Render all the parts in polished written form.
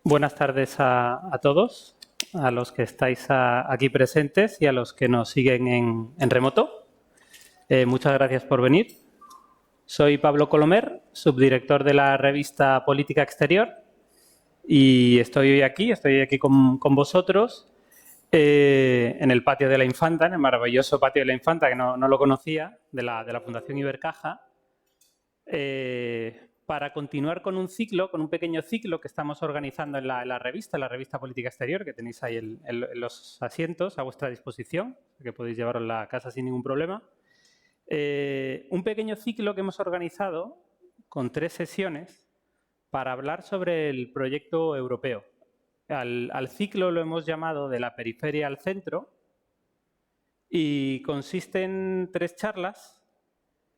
Buenas tardes a todos, a los que estáis aquí presentes y a los que nos siguen en remoto. Muchas gracias por venir. Soy Pablo Colomer, subdirector de la revista Política Exterior, y estoy aquí con vosotros en el patio de la Infanta, en el maravilloso patio de la Infanta, que no lo conocía, de la Fundación Ibercaja, para continuar con un pequeño ciclo que estamos organizando en la revista Política Exterior, que tenéis ahí en los asientos a vuestra disposición, que podéis llevaros a casa sin ningún problema. Un pequeño ciclo que hemos organizado con 3 sesiones para hablar sobre el proyecto europeo. Al ciclo lo hemos llamado De la periferia al centro y consiste en 3 charlas.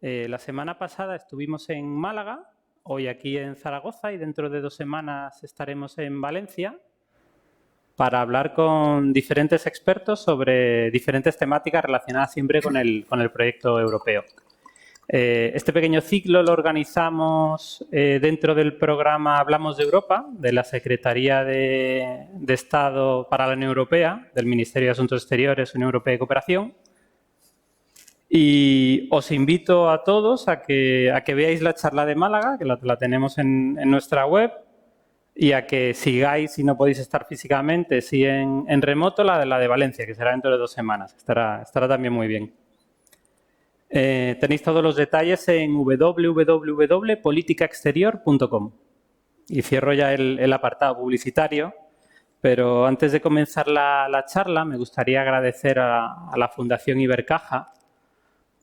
La semana pasada estuvimos en Málaga, hoy aquí en Zaragoza y dentro de 2 semanas estaremos en Valencia para hablar con diferentes expertos sobre diferentes temáticas relacionadas siempre con el proyecto europeo. Este pequeño ciclo lo organizamos dentro del programa Hablamos de Europa, de la Secretaría de Estado para la Unión Europea, del Ministerio de Asuntos Exteriores, Unión Europea y Cooperación. Y os invito a todos a que veáis la charla de Málaga, que la tenemos en nuestra web, y a que sigáis, si no podéis estar físicamente, si en remoto, la de Valencia, que será dentro de 2 semanas. Estará también muy bien. Tenéis todos los detalles en www.politicaexterior.com. Y cierro ya el apartado publicitario, pero antes de comenzar la charla me gustaría agradecer a la Fundación Ibercaja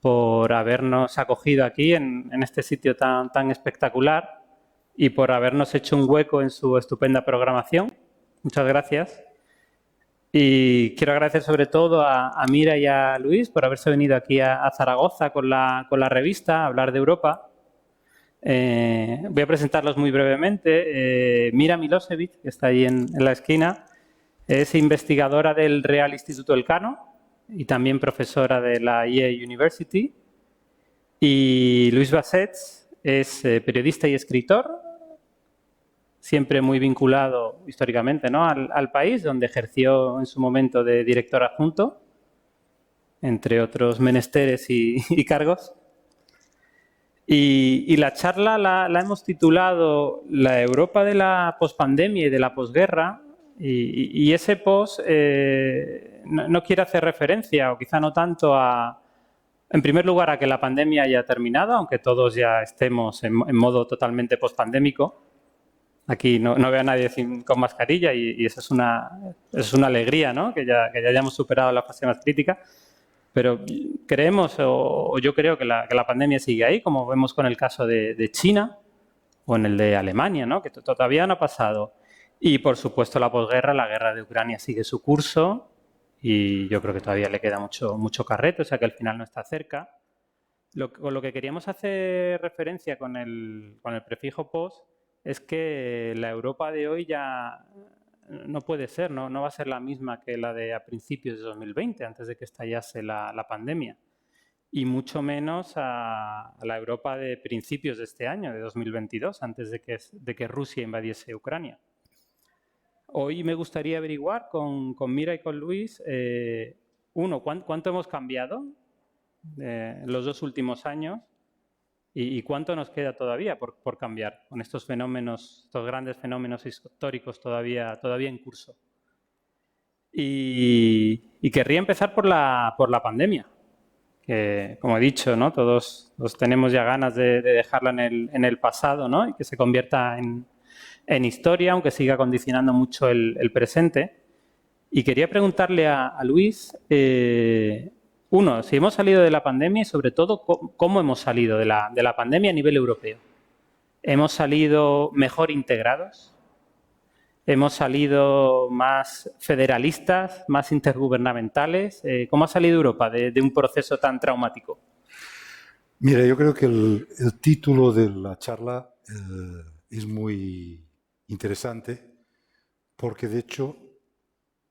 por habernos acogido aquí en este sitio tan espectacular y por habernos hecho un hueco en su estupenda programación. Muchas gracias. Y quiero agradecer sobre todo a Mira y a Luis por haberse venido aquí a Zaragoza con la revista a hablar de Europa. Voy a presentarlos muy brevemente. Mira Milosevic, que está ahí en la esquina, es investigadora del Real Instituto Elcano y también profesora de la Yale University. Y Luis Bassets es periodista y escritor, siempre muy vinculado históricamente, ¿no?, al país, donde ejerció en su momento de director adjunto, entre otros menesteres y cargos. Y la charla la hemos titulado La Europa de la pospandemia y de la posguerra, y ese post no quiere hacer referencia, o quizá no tanto en primer lugar, a que la pandemia haya terminado, aunque todos ya estemos en modo totalmente pospandémico. Aquí no veo a nadie con mascarilla y eso es una alegría, ¿no?, que ya hayamos superado la fase más crítica. Pero creemos, o yo creo que la pandemia sigue ahí, como vemos con el caso de China o en el de Alemania, ¿no?, que todavía no ha pasado. Y, por supuesto, la posguerra, la guerra de Ucrania sigue su curso y yo creo que todavía le queda mucho carrete, o sea que al final no está cerca. Con lo que queríamos hacer referencia con el prefijo post es que la Europa de hoy ya no puede ser, no va a ser la misma que la de a principios de 2020, antes de que estallase la pandemia, y mucho menos a la Europa de principios de este año, de 2022, antes de que Rusia invadiese Ucrania. Hoy me gustaría averiguar con Mira y con Luis, ¿cuánto hemos cambiado en los 2 últimos años? ¿Y cuánto nos queda todavía por cambiar con estos fenómenos, estos grandes fenómenos históricos todavía en curso? Y querría empezar por la pandemia, que, como he dicho, ¿no?, todos tenemos ya ganas de dejarla en el pasado, ¿no?, y que se convierta en historia, aunque siga condicionando mucho el presente. Y quería preguntarle a Luis, si hemos salido de la pandemia y, sobre todo, cómo hemos salido de la pandemia a nivel europeo. ¿Hemos salido mejor integrados? ¿Hemos salido más federalistas, más intergubernamentales? ¿Cómo ha salido Europa de un proceso tan traumático? Mira, yo creo que el título de la charla es muy interesante porque, de hecho,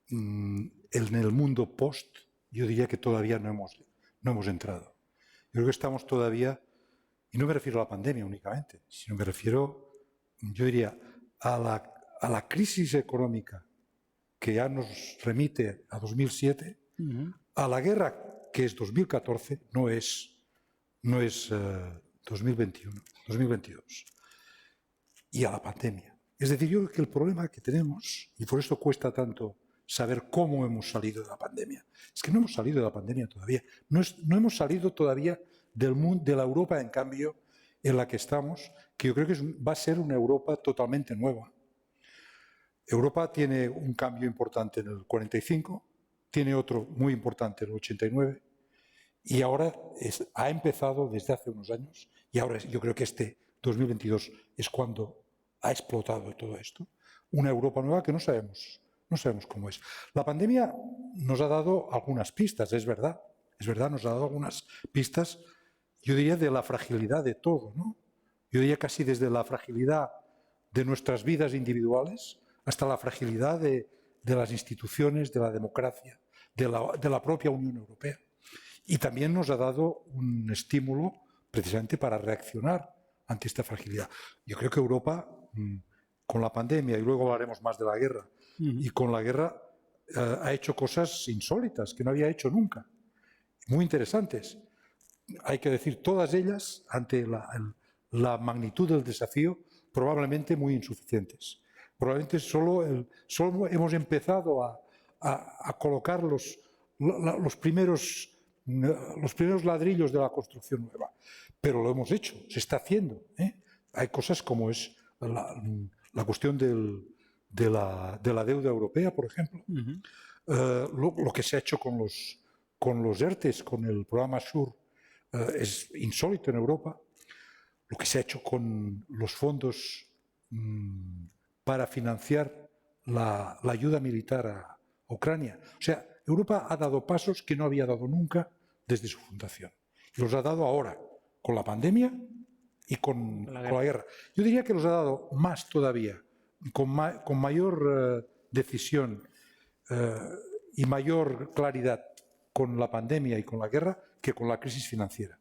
en el mundo post, yo diría que todavía no hemos entrado. Yo creo que estamos todavía, y no me refiero a la pandemia únicamente, sino me refiero, yo diría, a a la crisis económica que ya nos remite a 2007, a la guerra que es 2014, no es 2021, 2022, y a la pandemia. Es decir, yo creo que el problema que tenemos, y por esto cuesta tanto saber cómo hemos salido de la pandemia, es que no hemos salido de la pandemia todavía. No hemos salido todavía del mundo, de la Europa, en cambio, en la que estamos, que yo creo que va a ser una Europa totalmente nueva. Europa tiene un cambio importante en el 45, tiene otro muy importante en el 89, y ahora ha empezado desde hace unos años, y ahora yo creo que este 2022 es cuando ha explotado todo esto, una Europa nueva que no sabemos cómo es. La pandemia nos ha dado algunas pistas, es verdad, nos ha dado algunas pistas, yo diría, de la fragilidad de todo, ¿no? Yo diría casi desde la fragilidad de nuestras vidas individuales hasta la fragilidad de las instituciones, de la democracia, de la propia Unión Europea. Y también nos ha dado un estímulo precisamente para reaccionar ante esta fragilidad. Yo creo que Europa, con la pandemia, y luego hablaremos más de la guerra, y con la guerra ha hecho cosas insólitas que no había hecho nunca, muy interesantes. Hay que decir, todas ellas, ante la magnitud del desafío, probablemente muy insuficientes. Probablemente solo hemos empezado a colocar los primeros ladrillos de la construcción nueva, pero lo hemos hecho, se está haciendo, ¿eh? Hay cosas como es la cuestión de la deuda europea, por ejemplo, lo que se ha hecho con los ERTEs, con el programa SURE, es insólito en Europa. Lo que se ha hecho con los fondos para financiar la ayuda militar a Ucrania. O sea, Europa ha dado pasos que no había dado nunca desde su fundación. Y los ha dado ahora, con la pandemia y con la guerra. Yo diría que los ha dado más todavía, con mayor decisión y mayor claridad con la pandemia y con la guerra que con la crisis financiera.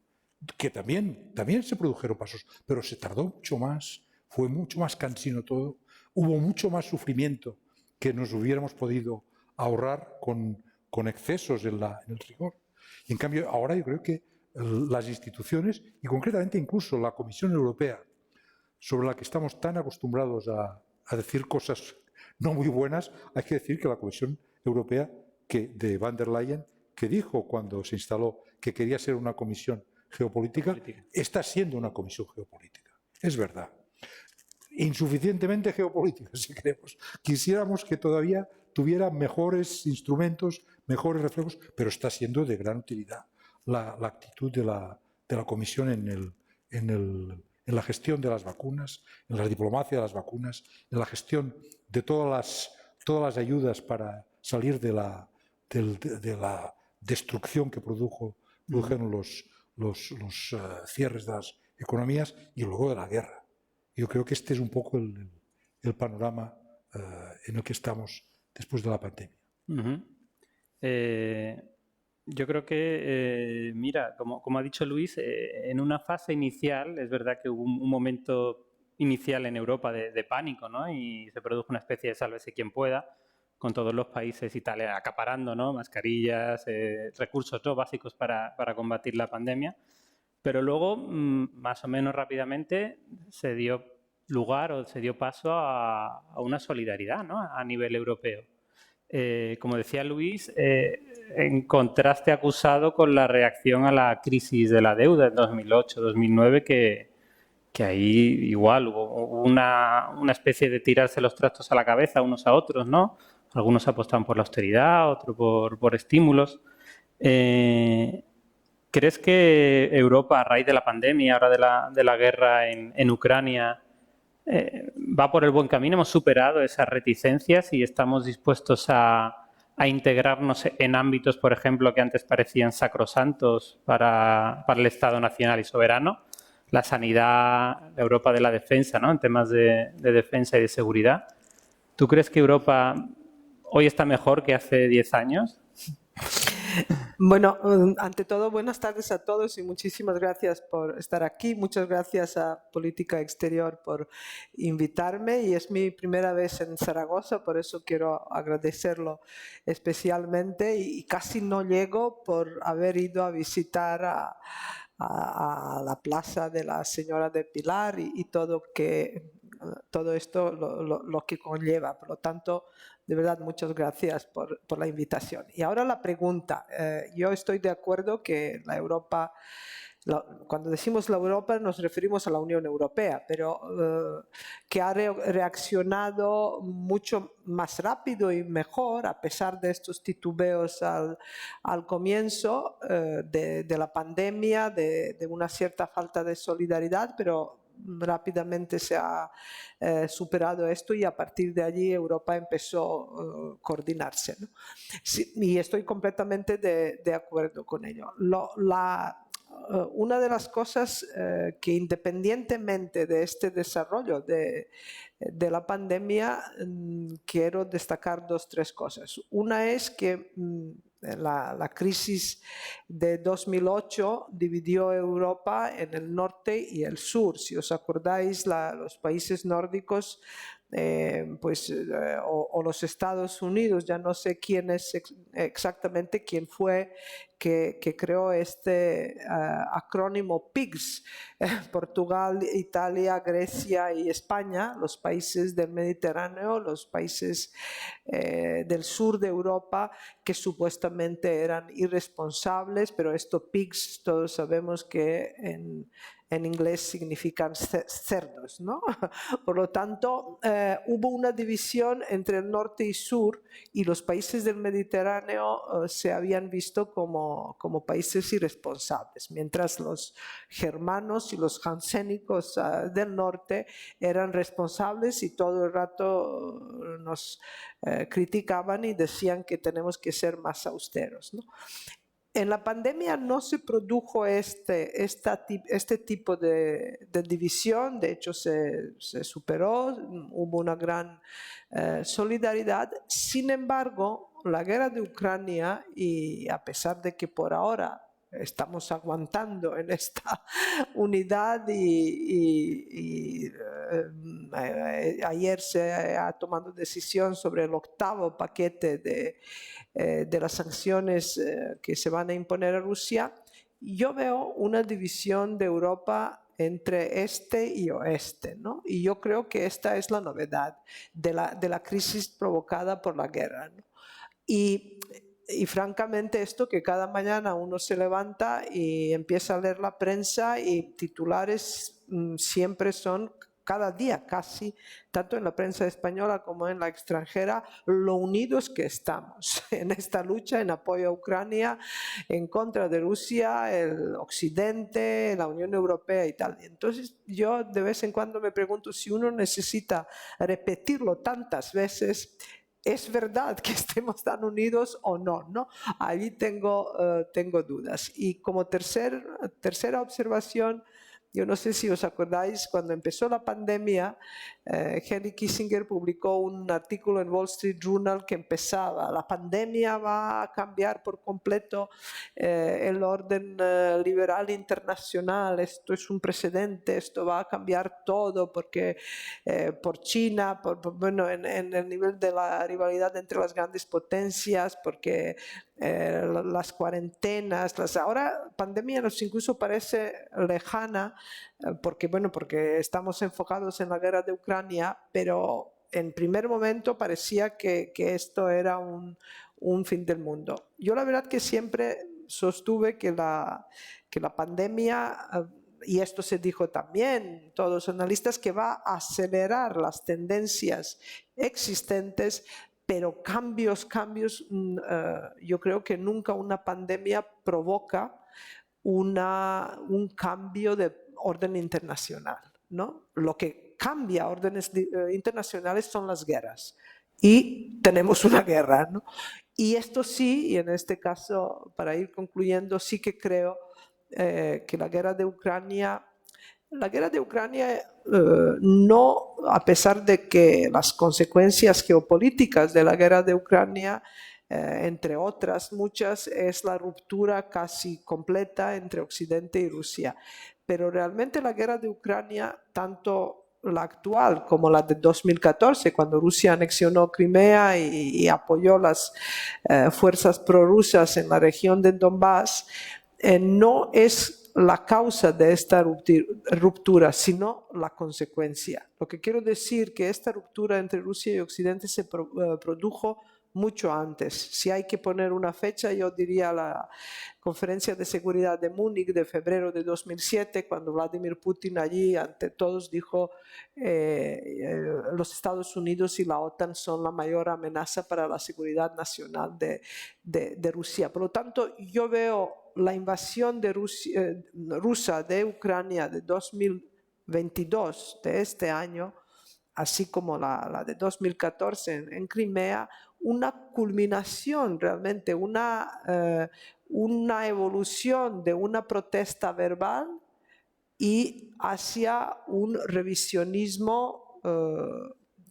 Que también se produjeron pasos, pero se tardó mucho más, fue mucho más cansino todo, hubo mucho más sufrimiento que nos hubiéramos podido ahorrar con excesos en el rigor. Y en cambio, ahora yo creo que las instituciones, y concretamente incluso la Comisión Europea, sobre la que estamos tan acostumbrados a decir cosas no muy buenas, hay que decir que la Comisión Europea de Van der Leyen, que dijo cuando se instaló que quería ser una comisión geopolítica, está siendo una comisión geopolítica. Es verdad. Insuficientemente geopolítica, si queremos. Quisiéramos que todavía tuviera mejores instrumentos, mejores reflejos, pero está siendo de gran utilidad la actitud de la Comisión en la gestión de las vacunas, en la diplomacia de las vacunas, en la gestión de todas las ayudas para salir de la destrucción que produjeron los cierres de las economías y luego de la guerra. Yo creo que este es un poco el panorama en el que estamos después de la pandemia. Yo creo que, mira, como ha dicho Luis, en una fase inicial, es verdad que hubo un momento inicial en Europa de pánico, ¿no? Y se produjo una especie de sálvese quien pueda, con todos los países y tal acaparando, ¿no? Mascarillas, recursos, ¿no?, básicos para combatir la pandemia. Pero luego, más o menos rápidamente, se dio lugar o se dio paso a una solidaridad, ¿no?, a nivel europeo. Como decía Luis, en contraste acusado con la reacción a la crisis de la deuda en 2008-2009, que ahí igual hubo una especie de tirarse los trastos a la cabeza unos a otros, ¿no? Algunos apostaban por la austeridad, otros por estímulos. ¿Crees que Europa, a raíz de la pandemia, ahora de la guerra en Ucrania, va por el buen camino? ¿Hemos superado esas reticencias y estamos dispuestos a integrarnos en ámbitos, por ejemplo, que antes parecían sacrosantos para el Estado nacional y soberano? La sanidad, la Europa de la defensa, ¿no?, en temas de defensa y de seguridad. ¿Tú crees que Europa hoy está mejor que hace 10 años? Bueno, ante todo, buenas tardes a todos y muchísimas gracias por estar aquí. Muchas gracias a Política Exterior por invitarme y es mi primera vez en Zaragoza, por eso quiero agradecerlo especialmente y casi no llego por haber ido a visitar a la plaza de la Señora de Pilar y todo esto lo que conlleva. Por lo tanto, de verdad, muchas gracias por la invitación. Y ahora la pregunta. Yo estoy de acuerdo que la Europa, cuando decimos la Europa nos referimos a la Unión Europea, pero que ha reaccionado mucho más rápido y mejor a pesar de estos titubeos al comienzo de la pandemia, de una cierta falta de solidaridad, pero rápidamente se ha superado esto y a partir de allí Europa empezó a coordinarse, ¿no? Sí, y estoy completamente de acuerdo con ello. Una de las cosas que independientemente de este desarrollo de la pandemia, quiero destacar tres cosas. Una es que la crisis de 2008 dividió Europa en el norte y el sur. Si os acordáis, los países nórdicos o los Estados Unidos, ya no sé quién es exactamente quién fue que creó este acrónimo PIGS, Portugal, Italia, Grecia y España, los países del Mediterráneo, los países del sur de Europa que supuestamente eran irresponsables, pero esto PIGS todos sabemos que en inglés significan cerdos, ¿no? Por lo tanto, hubo una división entre el norte y sur y los países del Mediterráneo se habían visto como países irresponsables, mientras los germanos y los hansénicos del norte eran responsables y todo el rato nos criticaban y decían que tenemos que ser más austeros, ¿no? En la pandemia no se produjo este tipo de división, de hecho se superó, hubo una gran solidaridad. Sin embargo, la guerra de Ucrania, y a pesar de que por ahora estamos aguantando en esta unidad y ayer se ha tomado decisión sobre el 8º paquete de las sanciones que se van a imponer a Rusia, yo veo una división de Europa entre este y oeste, ¿no? Y yo creo que esta es la novedad de la crisis provocada por la guerra, ¿no? Y francamente esto que cada mañana uno se levanta y empieza a leer la prensa y titulares siempre son cada día casi, tanto en la prensa española como en la extranjera, lo unidos que estamos en esta lucha en apoyo a Ucrania, en contra de Rusia, el Occidente, la Unión Europea y tal. Entonces yo de vez en cuando me pregunto si uno necesita repetirlo tantas veces. ¿Es verdad que estemos tan unidos o no? ¿No? Allí tengo dudas. Y como tercera observación, yo no sé si os acordáis, cuando empezó la pandemia, Henry Kissinger publicó un artículo en Wall Street Journal que empezaba: la pandemia va a cambiar por completo el orden liberal internacional, esto es un precedente, esto va a cambiar todo porque por China, bueno, en el nivel de la rivalidad entre las grandes potencias, porque las cuarentenas, ahora pandemia nos incluso parece lejana porque estamos enfocados en la guerra de Ucrania, pero en primer momento parecía que esto era un fin del mundo. Yo la verdad que siempre sostuve que la pandemia, y esto se dijo también todos los analistas, que va a acelerar las tendencias existentes, pero cambios, yo creo que nunca una pandemia provoca un cambio de orden internacional, ¿no? Lo que cambia órdenes internacionales son las guerras. Y tenemos una guerra, ¿no? Y esto sí, y en este caso, para ir concluyendo, sí que creo que la guerra de Ucrania no, a pesar de que las consecuencias geopolíticas de la guerra de Ucrania entre otras muchas, es la ruptura casi completa entre Occidente y Rusia. Pero realmente la guerra de Ucrania, tanto la actual como la de 2014, cuando Rusia anexionó Crimea y apoyó las fuerzas prorrusas en la región de Donbass, no es la causa de esta ruptura, sino la consecuencia. Lo que quiero decir que esta ruptura entre Rusia y Occidente se produjo mucho antes. Si hay que poner una fecha, yo diría la Conferencia de Seguridad de Múnich de febrero de 2007, cuando Vladimir Putin allí ante todos dijo los Estados Unidos y la OTAN son la mayor amenaza para la seguridad nacional de Rusia. Por lo tanto, yo veo la invasión rusa de Ucrania de 2022, de este año, así como la de 2014 en Crimea, una culminación realmente, una evolución de una protesta verbal y hacia un revisionismo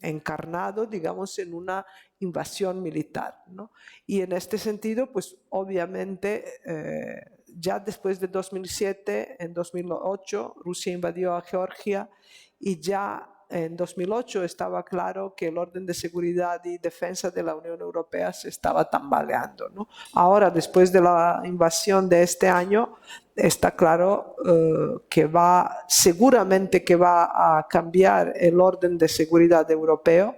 encarnado, digamos, en una invasión militar, ¿no? Y en este sentido, pues obviamente, ya después de 2007, en 2008, Rusia invadió a Georgia y ya en 2008 estaba claro que el orden de seguridad y defensa de la Unión Europea se estaba tambaleando, ¿no? Ahora, después de la invasión de este año, está claro que seguramente que va a cambiar el orden de seguridad europeo.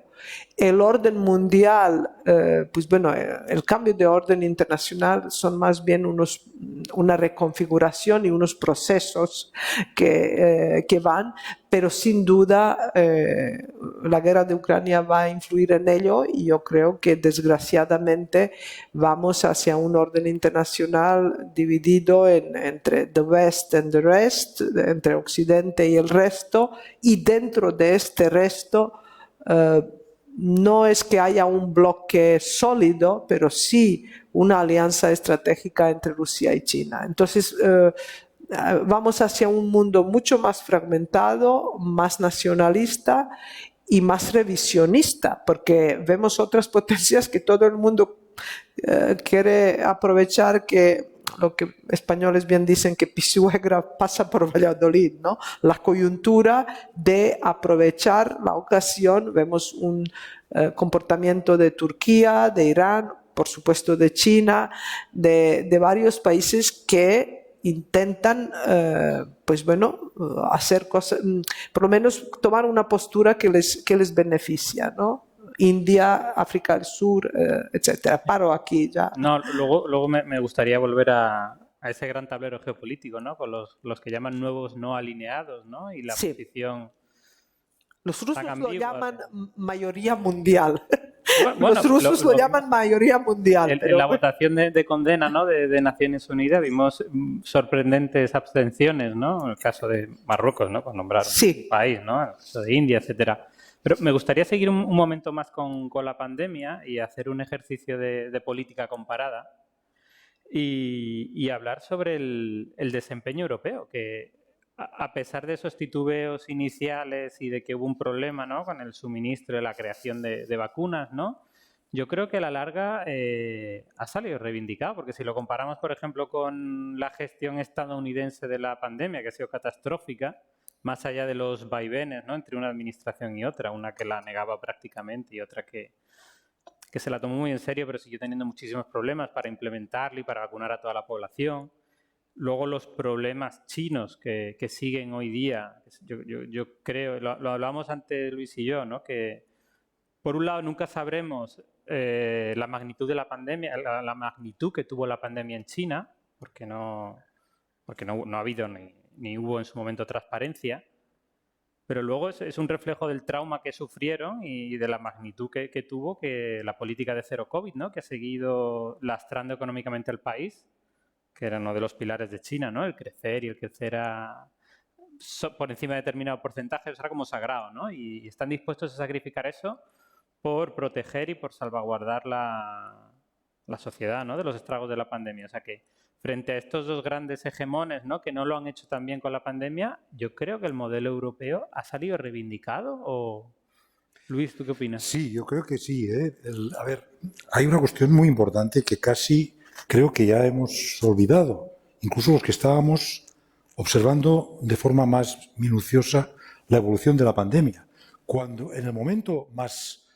El orden mundial, pues bueno, el cambio de orden internacional son más bien una reconfiguración y unos procesos que van, pero sin duda la guerra de Ucrania va a influir en ello y yo creo que desgraciadamente vamos hacia un orden internacional dividido entre the West and the rest, entre Occidente y el resto, y dentro de este resto no es que haya un bloque sólido, pero sí una alianza estratégica entre Rusia y China. Entonces, vamos hacia un mundo mucho más fragmentado, más nacionalista y más revisionista, porque vemos otras potencias que todo el mundo quiere aprovechar que lo que españoles bien dicen que Pisuegra pasa por Valladolid, ¿no? La coyuntura de aprovechar la ocasión. Vemos un comportamiento de Turquía, de Irán, por supuesto de China, de varios países que intentan, pues bueno, hacer cosas, por lo menos tomar una postura que les beneficia, ¿no? India, África del Sur, etcétera. Paro aquí ya. No, luego me gustaría volver a ese gran tablero geopolítico, ¿no? Con los que llaman nuevos no alineados, ¿no? Y la Sí. posición. Los rusos tan lo ambigua llaman mayoría mundial. Bueno, Los rusos lo llaman mayoría mundial. En la votación de condena, ¿no? de Naciones Unidas vimos sorprendentes abstenciones, ¿no? En el caso de Marruecos, ¿no? Por nombrar Sí. un país, ¿no? En el caso de India, etcétera. Pero me gustaría seguir un momento más con la pandemia y hacer un ejercicio de política comparada y hablar sobre el desempeño europeo, que a pesar de esos titubeos iniciales y de que hubo un problema, ¿no? Con el suministro y la creación de vacunas, ¿no? Yo creo que a la larga ha salido reivindicado, porque si lo comparamos, por ejemplo, con la gestión estadounidense de la pandemia, que ha sido catastrófica, más allá de los vaivenes, ¿no? Entre una administración y otra, una que la negaba prácticamente y otra que se la tomó muy en serio, pero siguió teniendo muchísimos problemas para implementarla y para vacunar a toda la población. Luego los problemas chinos que siguen hoy día, yo creo, lo hablamos antes Luis y yo, ¿no? Que por un lado nunca sabremos la magnitud de la pandemia, la magnitud que tuvo la pandemia en China, porque no ha habido ni hubo en su momento transparencia, pero luego es un reflejo del trauma que sufrieron y de la magnitud que tuvo que la política de cero COVID, ¿no? Que ha seguido lastrando económicamente al país, que era uno de los pilares de China, ¿no? El crecer y el crecer por encima de determinado porcentaje, eso era como sagrado, ¿no? Y están dispuestos a sacrificar eso por proteger y por salvaguardar la sociedad, ¿no? De los estragos de la pandemia. O sea que frente a estos dos grandes hegemones, ¿no? Que no lo han hecho tan bien con la pandemia, yo creo que el modelo europeo ha salido reivindicado o... Luis, ¿tú qué opinas? Sí, yo creo que sí. A ver, hay una cuestión muy importante que casi creo que ya hemos olvidado, incluso los que estábamos observando de forma más minuciosa la evolución de la pandemia. Cuando en el momento más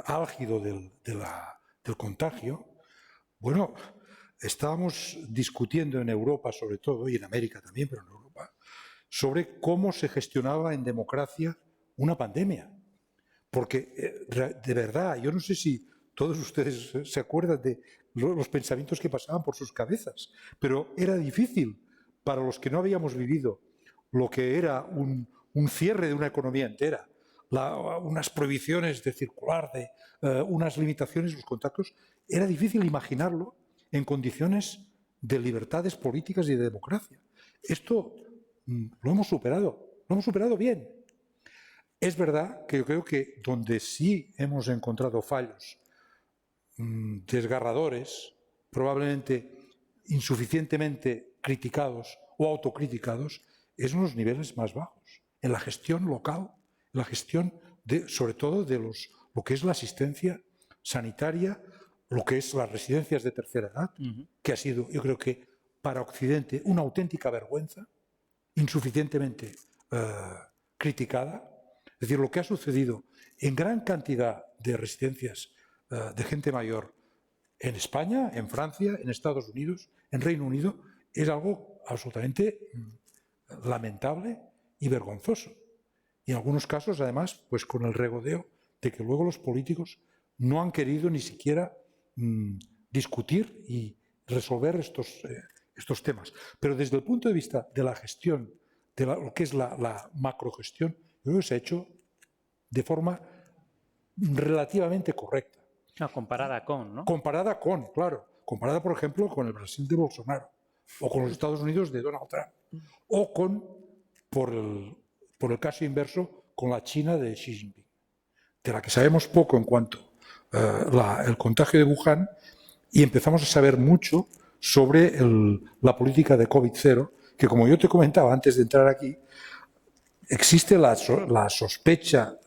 álgido del contagio, bueno, estábamos discutiendo en Europa sobre todo, y en América también, pero en Europa, sobre cómo se gestionaba en democracia una pandemia. Porque de verdad, yo no sé si todos ustedes se acuerdan de los pensamientos que pasaban por sus cabezas, pero era difícil para los que no habíamos vivido lo que era un cierre de una economía entera, unas prohibiciones de circular, unas limitaciones en los contactos. Era difícil imaginarlo en condiciones de libertades políticas y de democracia. Esto lo hemos superado bien. Es verdad que yo creo que donde sí hemos encontrado fallos desgarradores, probablemente insuficientemente criticados o autocriticados, es en los niveles más bajos, en la gestión local, en la gestión sobre todo de lo que es la asistencia sanitaria, lo que es las residencias de tercera edad, que ha sido, yo creo que para Occidente, una auténtica vergüenza, insuficientemente criticada. Es decir, lo que ha sucedido en gran cantidad de residencias de gente mayor en España, en Francia, en Estados Unidos, en Reino Unido, es algo absolutamente lamentable y vergonzoso. Y en algunos casos, además, pues con el regodeo de que luego los políticos no han querido ni siquiera discutir y resolver estos temas. Pero desde el punto de vista de la gestión, de lo que es la macrogestión, yo creo que se ha hecho de forma relativamente correcta. No, comparada con, ¿no? Comparada con, claro, comparada por ejemplo con el Brasil de Bolsonaro, o con los Estados Unidos de Donald Trump, o por el caso inverso, con la China de Xi Jinping, de la que sabemos poco en cuanto el contagio de Wuhan, y empezamos a saber mucho sobre la política de COVID-0, que como yo te comentaba antes de entrar aquí, existe la sospecha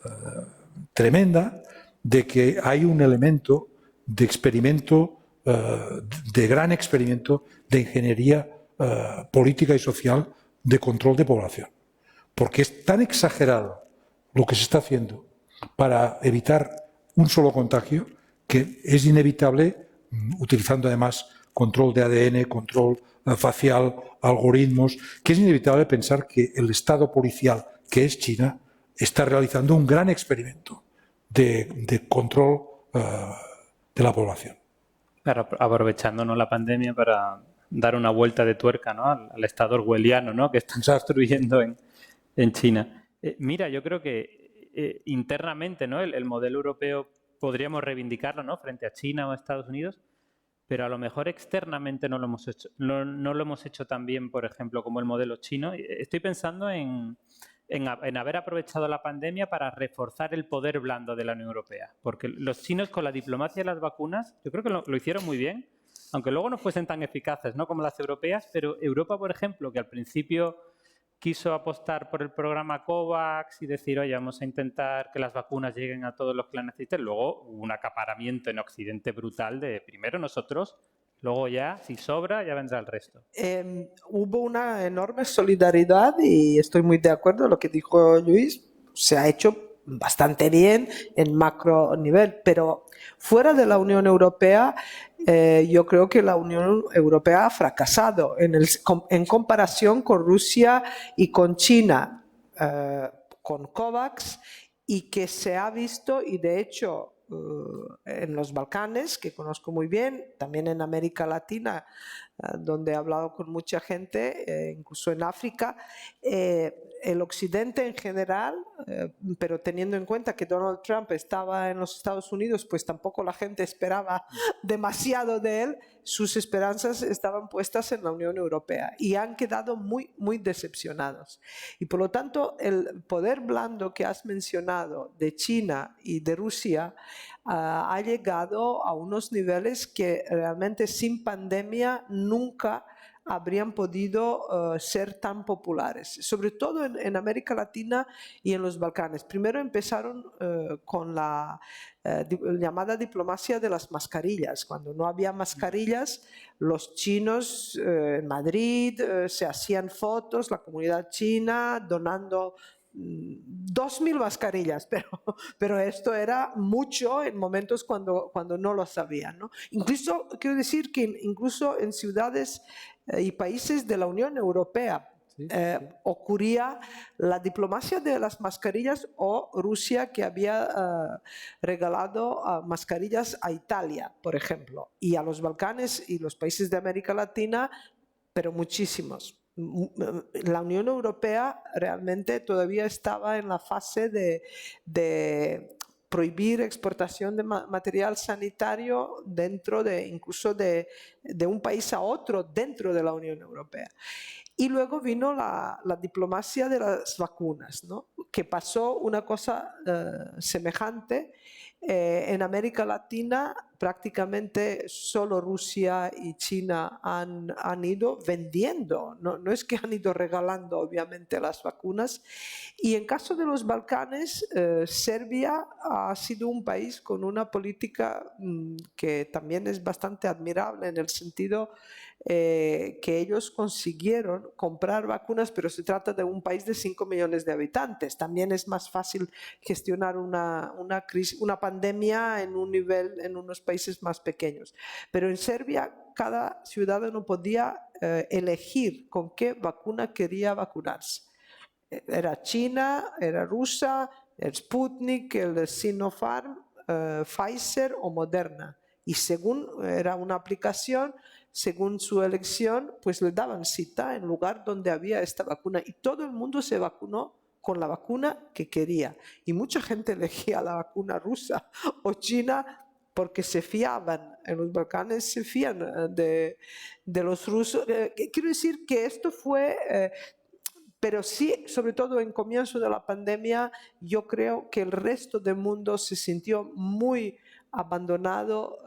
tremenda de que hay un elemento de experimento, de gran experimento de ingeniería política y social de control de población. Porque es tan exagerado lo que se está haciendo para evitar un solo contagio que es inevitable, utilizando además control de ADN, control facial, algoritmos, que es inevitable pensar que el Estado policial, que es China, está realizando un gran experimento de control de la población. Claro, aprovechándonos la pandemia para dar una vuelta de tuerca, ¿no? al Estado orwelliano, ¿no? que están construyendo en China. Mira, yo creo que internamente, ¿no? el modelo europeo podríamos reivindicarlo, ¿no? frente a China o a Estados Unidos, pero a lo mejor externamente no lo hemos hecho tan bien, por ejemplo, como el modelo chino. Estoy pensando en haber aprovechado la pandemia para reforzar el poder blando de la Unión Europea. Porque los chinos con la diplomacia de las vacunas, yo creo que lo hicieron muy bien, aunque luego no fuesen tan eficaces, ¿no? como las europeas, pero Europa, por ejemplo, que al principio quiso apostar por el programa COVAX y decir, oye, vamos a intentar que las vacunas lleguen a todos los que las necesiten. Luego hubo un acaparamiento en Occidente brutal de primero nosotros, luego ya, si sobra, ya vendrá el resto. Hubo una enorme solidaridad y estoy muy de acuerdo con lo que dijo Luis. Se ha hecho bastante bien en macro nivel, pero fuera de la Unión Europea, yo creo que la Unión Europea ha fracasado en comparación con Rusia y con China, con COVAX, y que se ha visto, y de hecho en los Balcanes, que conozco muy bien, también en América Latina, donde he hablado con mucha gente, incluso en África, el Occidente en general, pero teniendo en cuenta que Donald Trump estaba en los Estados Unidos, pues tampoco la gente esperaba demasiado de él, sus esperanzas estaban puestas en la Unión Europea y han quedado muy, muy decepcionados. Y por lo tanto, el poder blando que has mencionado de China y de Rusia ha llegado a unos niveles que realmente sin pandemia nunca habrían podido ser tan populares, sobre todo en América Latina y en los Balcanes. Primero empezaron con la llamada diplomacia de las mascarillas. Cuando no había mascarillas, los chinos en Madrid se hacían fotos, la comunidad china donando 2.000 mascarillas, pero esto era mucho en momentos cuando no lo sabían, ¿no? Incluso, quiero decir que incluso en ciudades y países de la Unión Europea ocurría la diplomacia de las mascarillas, o Rusia, que había regalado mascarillas a Italia, por ejemplo, y a los Balcanes y los países de América Latina, pero muchísimos. La Unión Europea realmente todavía estaba en la fase de prohibir exportación de material sanitario dentro incluso de un país a otro dentro de la Unión Europea. Y luego vino la diplomacia de las vacunas, ¿no? Que pasó una cosa semejante. En América Latina prácticamente solo Rusia y China han ido vendiendo, no es que han ido regalando obviamente las vacunas. Y en caso de los Balcanes, Serbia ha sido un país con una política que también es bastante admirable, en el sentido que ellos consiguieron comprar vacunas, pero se trata de un país de 5 millones de habitantes. También es más fácil gestionar una pandemia en unos países más pequeños. Pero en Serbia cada ciudadano podía elegir con qué vacuna quería vacunarse. Era China, era rusa, el Sputnik, el Sinopharm, Pfizer o Moderna. Y según era una aplicación, según su elección, pues le daban cita en lugar donde había esta vacuna. Y todo el mundo se vacunó con la vacuna que quería. Y mucha gente elegía la vacuna rusa o china porque se fiaban. En los Balcanes se fían de los rusos. Quiero decir que esto fue... pero sí, sobre todo en comienzo de la pandemia, yo creo que el resto del mundo se sintió muy abandonado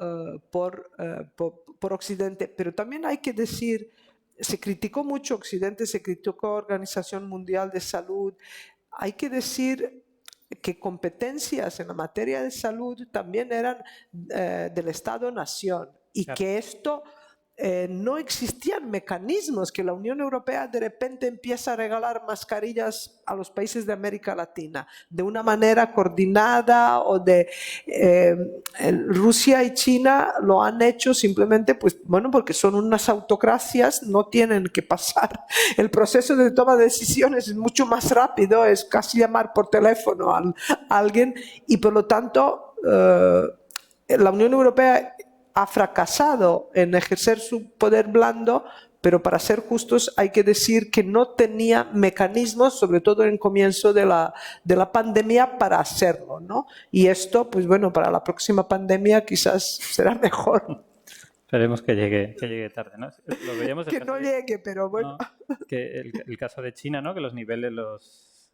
por Occidente. Pero también hay que decir, se criticó mucho Occidente, se criticó Organización Mundial de Salud. Hay que decir que competencias en la materia de salud también eran del Estado-nación, y claro, que esto... no existían mecanismos, que la Unión Europea de repente empieza a regalar mascarillas a los países de América Latina de una manera coordinada, o Rusia y China lo han hecho simplemente, pues bueno, porque son unas autocracias, no tienen que pasar. El proceso de toma de decisiones es mucho más rápido, es casi llamar por teléfono a alguien, y por lo tanto la Unión Europea ha fracasado en ejercer su poder blando, pero para ser justos hay que decir que no tenía mecanismos, sobre todo en el comienzo de la pandemia, para hacerlo, ¿no? Y esto, pues bueno, para la próxima pandemia quizás será mejor. Esperemos que llegue tarde, ¿no? Lo veíamos que no llegue, pero bueno. ¿No? Que el caso de China, ¿no? Que los niveles,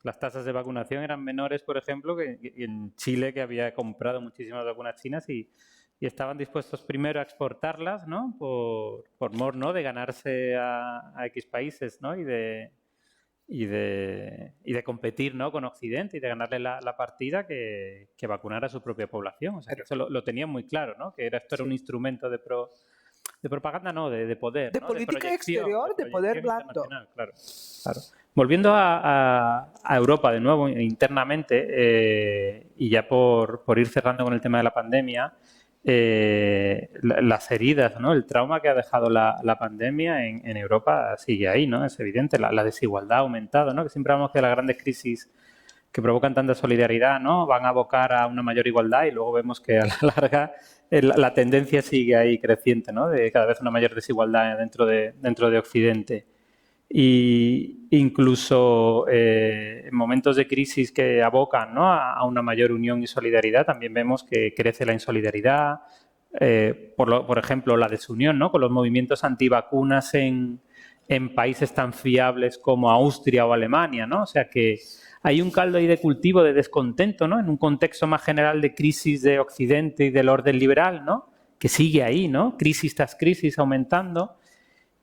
las tasas de vacunación eran menores, por ejemplo, que en Chile, que había comprado muchísimas vacunas chinas y estaban dispuestos primero a exportarlas, ¿no? Por mor, ¿no? De ganarse a X países, ¿no? Y de competir, ¿no? Con Occidente y de ganarle la partida que vacunar a su propia población. O sea, que eso lo tenían muy claro, ¿no? Que esto era un instrumento de propaganda, no, de poder. De ¿no? política exterior, de poder blando. Claro. Volviendo a Europa de nuevo, internamente, y ya por ir cerrando con el tema de la pandemia, las heridas, ¿no? El trauma que ha dejado la pandemia en Europa sigue ahí, ¿no? Es evidente, la desigualdad ha aumentado, ¿no? Que siempre hablamos que las grandes crisis que provocan tanta solidaridad, ¿no? Van a abocar a una mayor igualdad, y luego vemos que a la larga la tendencia sigue ahí creciente, ¿no? De cada vez una mayor desigualdad dentro de Occidente. Y incluso en momentos de crisis que abocan, ¿no? a una mayor unión y solidaridad, también vemos que crece la insolidaridad, por ejemplo, la desunión, ¿no? Con los movimientos antivacunas en países tan fiables como Austria o Alemania, ¿no? O sea que hay un caldo ahí de cultivo de descontento, ¿no? En un contexto más general de crisis de Occidente y del orden liberal, ¿no? Que sigue ahí, ¿no? Crisis tras crisis aumentando.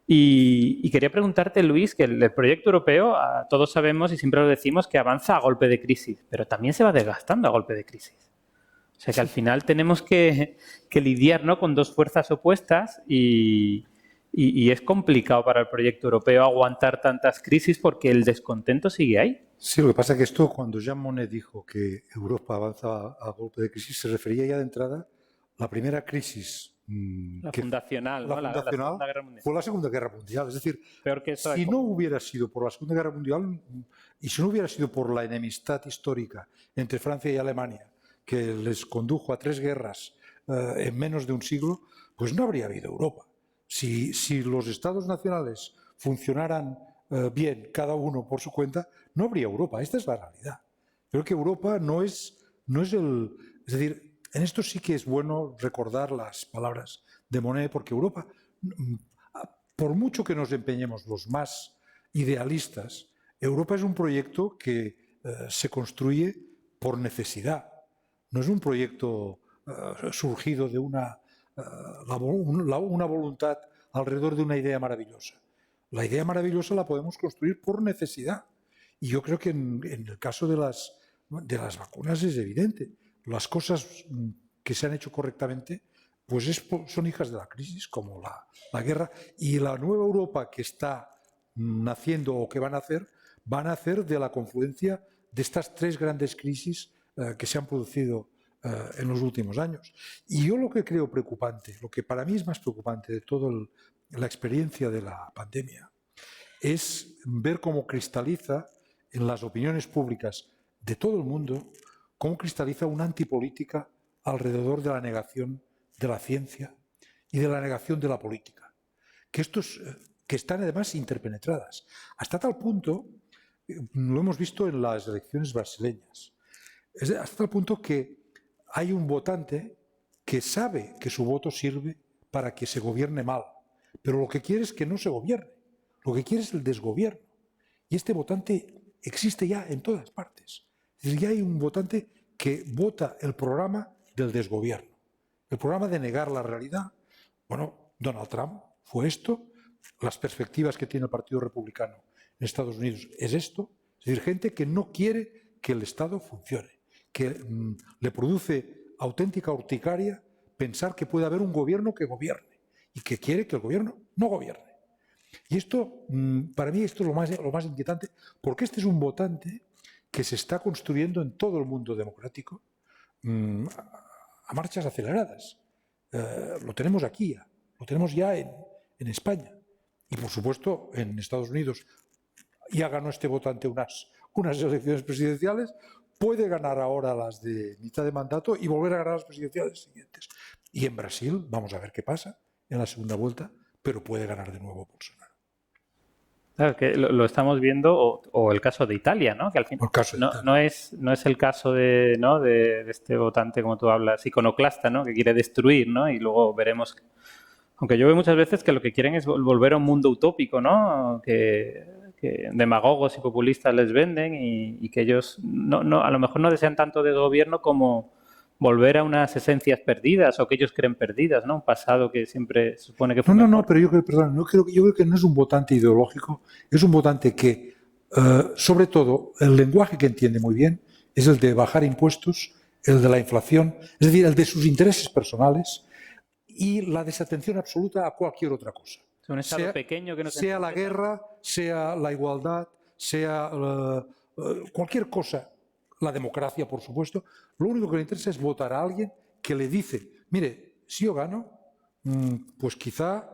Y quería preguntarte, Luis, que el proyecto europeo, todos sabemos y siempre lo decimos, que avanza a golpe de crisis, pero también se va desgastando a golpe de crisis. O sea que al final tenemos que lidiar, ¿no?, con dos fuerzas opuestas y es complicado para el proyecto europeo aguantar tantas crisis porque el descontento sigue ahí. Sí, lo que pasa es que esto, cuando Jean Monnet dijo que Europa avanza a golpe de crisis, se refería ya de entrada a la primera crisis La fundacional, ¿no? La Segunda Guerra Mundial. fue la Segunda Guerra Mundial. Es decir, Peor que eso si no hubiera sido por la Segunda Guerra Mundial y si no hubiera sido por la enemistad histórica entre Francia y Alemania, que les condujo a 3 guerras en menos de un siglo, pues no habría habido Europa. Si los estados nacionales funcionaran bien, cada uno por su cuenta, no habría Europa. Esta es la realidad. Creo que Europa no es el... Es decir, en esto sí que es bueno recordar las palabras de Monnet, porque Europa, por mucho que nos empeñemos los más idealistas, Europa es un proyecto que se construye por necesidad. No es un proyecto surgido de una voluntad alrededor de una idea maravillosa. La idea maravillosa la podemos construir por necesidad. Y yo creo que en el caso de las vacunas es evidente. Las cosas que se han hecho correctamente pues son hijas de la crisis, como la guerra. Y la nueva Europa que está naciendo o que van a nacer de la confluencia de estas 3 grandes crisis que se han producido en los últimos años. Y yo lo que creo preocupante, lo que para mí es más preocupante de toda la experiencia de la pandemia, es ver cómo cristaliza en las opiniones públicas de todo el mundo, cómo cristaliza una antipolítica alrededor de la negación de la ciencia y de la negación de la política. Que están además interpenetradas. Hasta tal punto, lo hemos visto en las elecciones brasileñas, hasta tal punto que hay un votante que sabe que su voto sirve para que se gobierne mal, pero lo que quiere es que no se gobierne, lo que quiere es el desgobierno. Y este votante existe ya en todas partes. Es decir, ya hay un votante que vota el programa del desgobierno, el programa de negar la realidad. Bueno, Donald Trump fue esto, las perspectivas que tiene el Partido Republicano en Estados Unidos es esto, es decir, gente que no quiere que el Estado funcione, que le produce auténtica urticaria pensar que puede haber un gobierno que gobierne y que quiere que el gobierno no gobierne. Y esto, para mí, esto es lo más inquietante, porque este es un votante que se está construyendo en todo el mundo democrático a marchas aceleradas. Lo tenemos aquí ya, lo tenemos ya en España. Y, por supuesto, en Estados Unidos ya ganó este votante unas elecciones presidenciales, puede ganar ahora las de mitad de mandato y volver a ganar las presidenciales siguientes. Y en Brasil, vamos a ver qué pasa en la segunda vuelta, pero puede ganar de nuevo Bolsonaro. Claro, que lo estamos viendo, o el caso de Italia, ¿no? Que al final no es el caso de, ¿no?, de este votante, como tú hablas, iconoclasta, ¿no?, que quiere destruir, ¿no? Y luego veremos. Aunque yo veo muchas veces que lo que quieren es volver a un mundo utópico, ¿no?, que demagogos y populistas les venden y que ellos a lo mejor no desean tanto de gobierno como volver a unas esencias perdidas o que ellos creen perdidas, ¿no? Un pasado que siempre se supone que fue mejor. No, pero yo creo que no es un votante ideológico, es un votante que, sobre todo, el lenguaje que entiende muy bien es el de bajar impuestos, el de la inflación, es decir, el de sus intereses personales y la desatención absoluta a cualquier otra cosa. Un Estado pequeño que no sea la guerra, sea la igualdad, sea cualquier cosa, la democracia, por supuesto, lo único que le interesa es votar a alguien que le dice, mire, si yo gano, pues quizá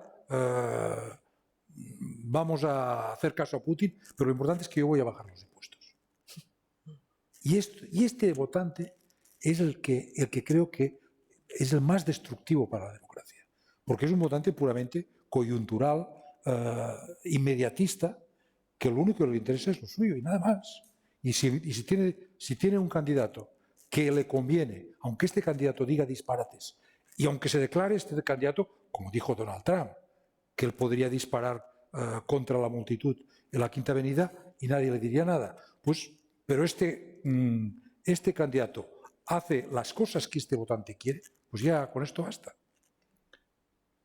vamos a hacer caso a Putin, pero lo importante es que yo voy a bajar los impuestos. Y este votante es el que creo que es el más destructivo para la democracia, porque es un votante puramente coyuntural, inmediatista, que lo único que le interesa es lo suyo y nada más. Y si tiene un candidato que le conviene, aunque este candidato diga disparates, y aunque se declare este candidato, como dijo Donald Trump, que él podría disparar contra la multitud en la Quinta Avenida y nadie le diría nada, pero este candidato hace las cosas que este votante quiere, pues ya con esto basta.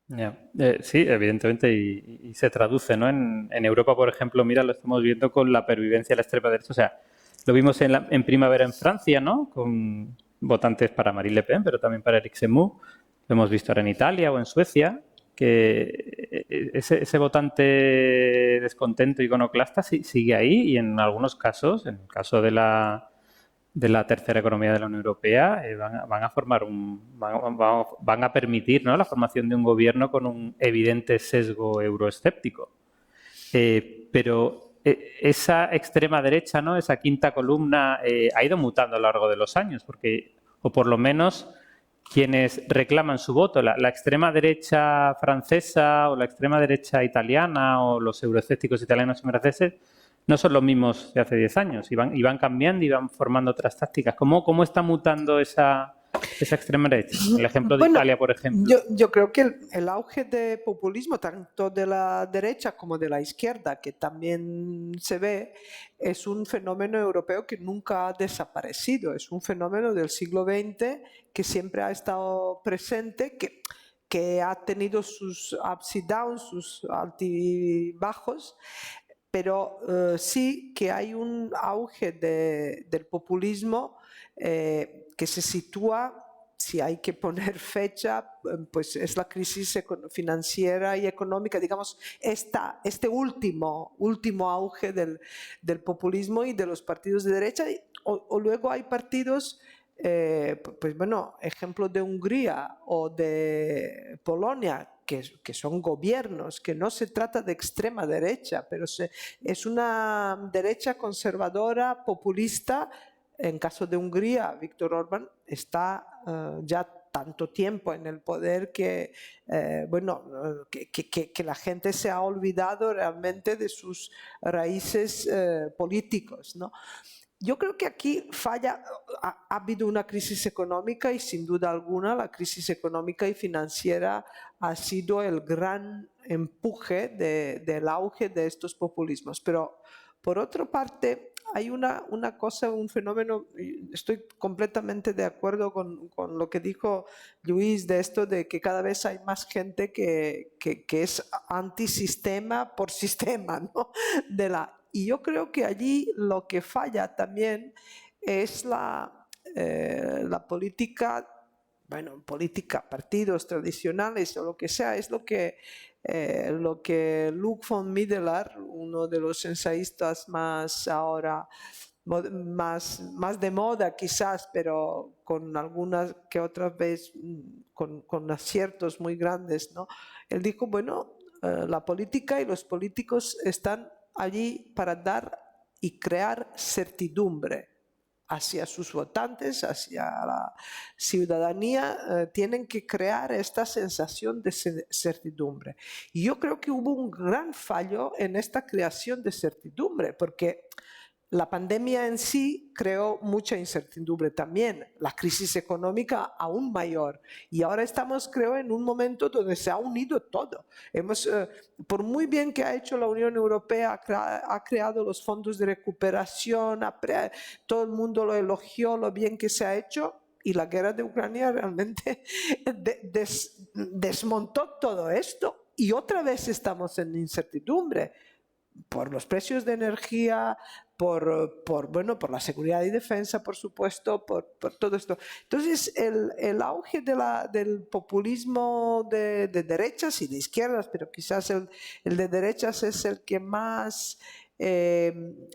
Ya. Sí, evidentemente, y se traduce, ¿no? En Europa, por ejemplo, mira, lo estamos viendo con la pervivencia de la extrema derecha. O sea, lo vimos en primavera en Francia, ¿no? Con votantes para Marine Le Pen, pero también para Eric Zemmour. Lo hemos visto ahora en Italia o en Suecia, que ese votante descontento iconoclasta sigue ahí y en algunos casos, en el caso de la tercera economía de la Unión Europea, van a formar van a permitir, ¿no?, la formación de un gobierno con un evidente sesgo euroescéptico. Pero esa extrema derecha, ¿no?, esa quinta columna, ha ido mutando a lo largo de los años, porque, o por lo menos quienes reclaman su voto, la extrema derecha francesa o la extrema derecha italiana o los euroescépticos italianos y franceses no son los mismos de hace 10 años y van cambiando y van formando otras tácticas. ¿Cómo está mutando esa extrema derecha? El ejemplo de Italia, por ejemplo. Yo creo que el auge de populismo, tanto de la derecha como de la izquierda, que también se ve, es un fenómeno europeo que nunca ha desaparecido. Es un fenómeno del siglo XX que siempre ha estado presente, que ha tenido sus ups y downs, sus altibajos, pero sí que hay un auge del populismo que se sitúa, si hay que poner fecha, pues es la crisis financiera y económica, digamos, este último auge del populismo y de los partidos de derecha, o luego hay partidos, pues bueno, ejemplo de Hungría o de Polonia, que son gobiernos, que no se trata de extrema derecha, pero es una derecha conservadora, populista. En caso de Hungría, Viktor Orbán está ya tanto tiempo en el poder que, que la gente se ha olvidado realmente de sus raíces políticos, ¿no? Yo creo que aquí ha habido una crisis económica y sin duda alguna la crisis económica y financiera ha sido el gran empuje del auge de estos populismos. Pero por otra parte, hay una cosa, un fenómeno, estoy completamente de acuerdo con lo que dijo Luis de esto de que cada vez hay más gente que es antisistema por sistema, ¿no? Y yo creo que allí lo que falla también es la política, bueno, partidos tradicionales o lo que sea, es lo que Luc von Middelaar, uno de los ensayistas más ahora, más de moda quizás, pero con algunas que otras veces con aciertos muy grandes, ¿no? Él dijo, bueno, la política y los políticos están allí para dar y crear certidumbre hacia sus votantes, hacia la ciudadanía, tienen que crear esta sensación de certidumbre. Y yo creo que hubo un gran fallo en esta creación de certidumbre, porque la pandemia en sí creó mucha incertidumbre también, la crisis económica aún mayor. Y ahora estamos, creo, en un momento donde se ha unido todo. Por muy bien que ha hecho la Unión Europea, ha creado los fondos de recuperación, todo el mundo lo elogió, lo bien que se ha hecho, y la guerra de Ucrania realmente desmontó todo esto. Y otra vez estamos en incertidumbre por los precios de energía, por la seguridad y defensa, por supuesto, por todo esto. Entonces, el auge del populismo de derechas y de izquierdas, pero quizás el de derechas es el que más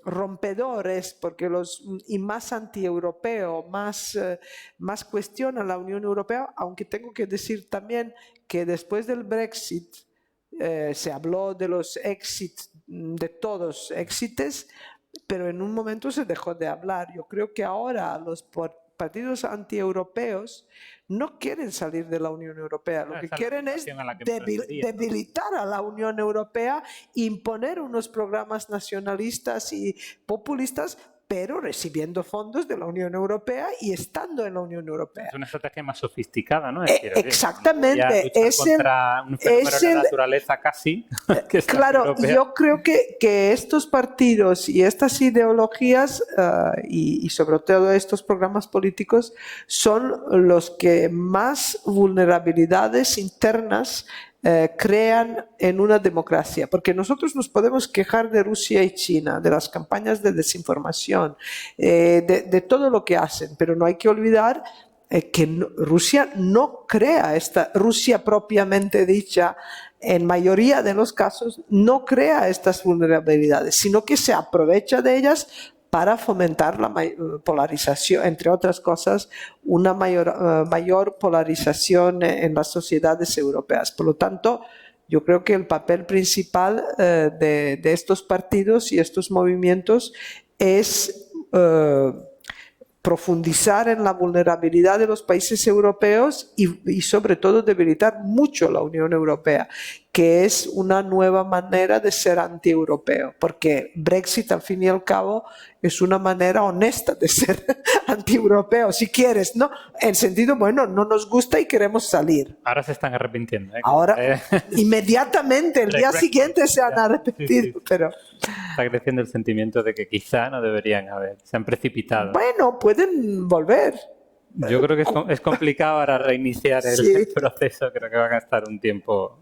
rompedor es, porque y más antieuropeo, más cuestiona la Unión Europea, aunque tengo que decir también que después del Brexit se habló de los éxitos, de todos éxitos, pero en un momento se dejó de hablar. Yo creo que ahora los partidos antieuropeos no quieren salir de la Unión Europea. Lo que quieren es debilitar a la Unión Europea, imponer unos programas nacionalistas y populistas, pero recibiendo fondos de la Unión Europea y estando en la Unión Europea. Es una estrategia más sofisticada, ¿no? Exactamente. Contra un fenómeno de la naturaleza casi. Claro, yo creo que estos partidos y estas ideologías y sobre todo estos programas políticos son los que más vulnerabilidades internas crean en una democracia, porque nosotros nos podemos quejar de Rusia y China, de las campañas de desinformación, de todo lo que hacen, pero no hay que olvidar que Rusia no crea esta, Rusia propiamente dicha, en mayoría de los casos, no crea estas vulnerabilidades, sino que se aprovecha de ellas para fomentar la polarización, entre otras cosas, una mayor polarización en las sociedades europeas. Por lo tanto, yo creo que el papel principal de estos partidos y estos movimientos es profundizar en la vulnerabilidad de los países europeos y sobre todo debilitar mucho la Unión Europea, que es una nueva manera de ser anti-europeo, porque Brexit al fin y al cabo es una manera honesta de ser anti-europeo, si quieres, ¿no? En sentido, bueno, no nos gusta y queremos salir. Ahora se están arrepintiendo. Ahora, inmediatamente, el día siguiente se han arrepentido, sí. pero... Está creciendo el sentimiento de que quizá no deberían haber, se han precipitado. Bueno, pueden volver. Yo creo que es complicado ahora reiniciar el proceso, creo que van a estar un tiempo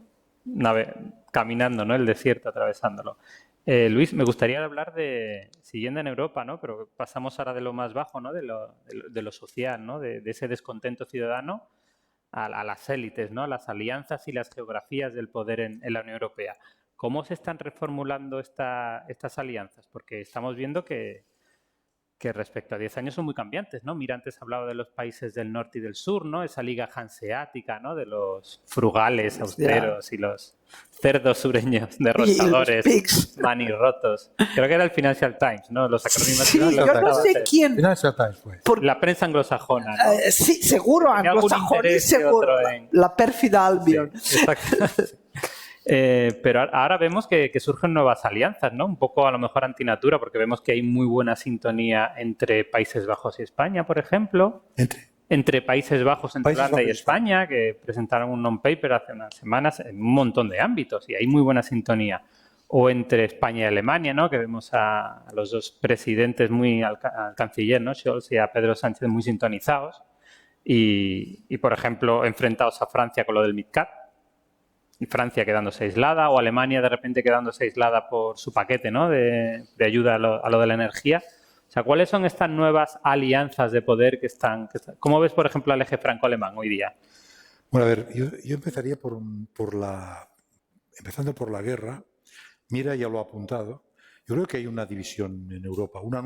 caminando, ¿no? El desierto, atravesándolo. Luis, me gustaría hablar siguiendo en Europa, ¿no? Pero pasamos ahora de lo más bajo, ¿no? De lo social, ¿no? De ese descontento ciudadano a las élites, ¿no? Las alianzas y las geografías del poder en la Unión Europea. ¿Cómo se están reformulando estas alianzas? Porque estamos viendo que respecto a 10 años son muy cambiantes, ¿no? Mira, antes hablaba de los países del norte y del sur, ¿no? Esa liga hanseática, ¿no? De los frugales, austeros y los cerdos sureños, derrochadores, manirrotos. Creo que era el Financial Times, ¿no? Los acrónimos. Sí, yo no sé quién. Financial Times fue. La prensa anglosajona, ¿no? Sí, seguro, anglosajón y seguro. La pérfida Albion. Sí, exacto. Pero ahora vemos que surgen nuevas alianzas, ¿no? Un poco a lo mejor antinatura, porque vemos que hay muy buena sintonía entre Países Bajos y España, por ejemplo. Entre Países Bajos, entre Holanda y España, que presentaron un non-paper hace unas semanas en un montón de ámbitos y hay muy buena sintonía. O entre España y Alemania, ¿no? Que vemos a los dos presidentes al canciller, ¿no? Scholz y a Pedro Sánchez muy sintonizados. Y, por ejemplo, enfrentados a Francia con lo del MidCat. Y Francia quedándose aislada o Alemania de repente quedándose aislada por su paquete, ¿no? de ayuda a lo de la energía. O sea, ¿cuáles son estas nuevas alianzas de poder que están? ¿Cómo ves, por ejemplo, al eje franco-alemán hoy día? Bueno, a ver, yo empezaría empezando por la guerra. Mira, ya lo ha apuntado. Yo creo que hay una división en Europa, una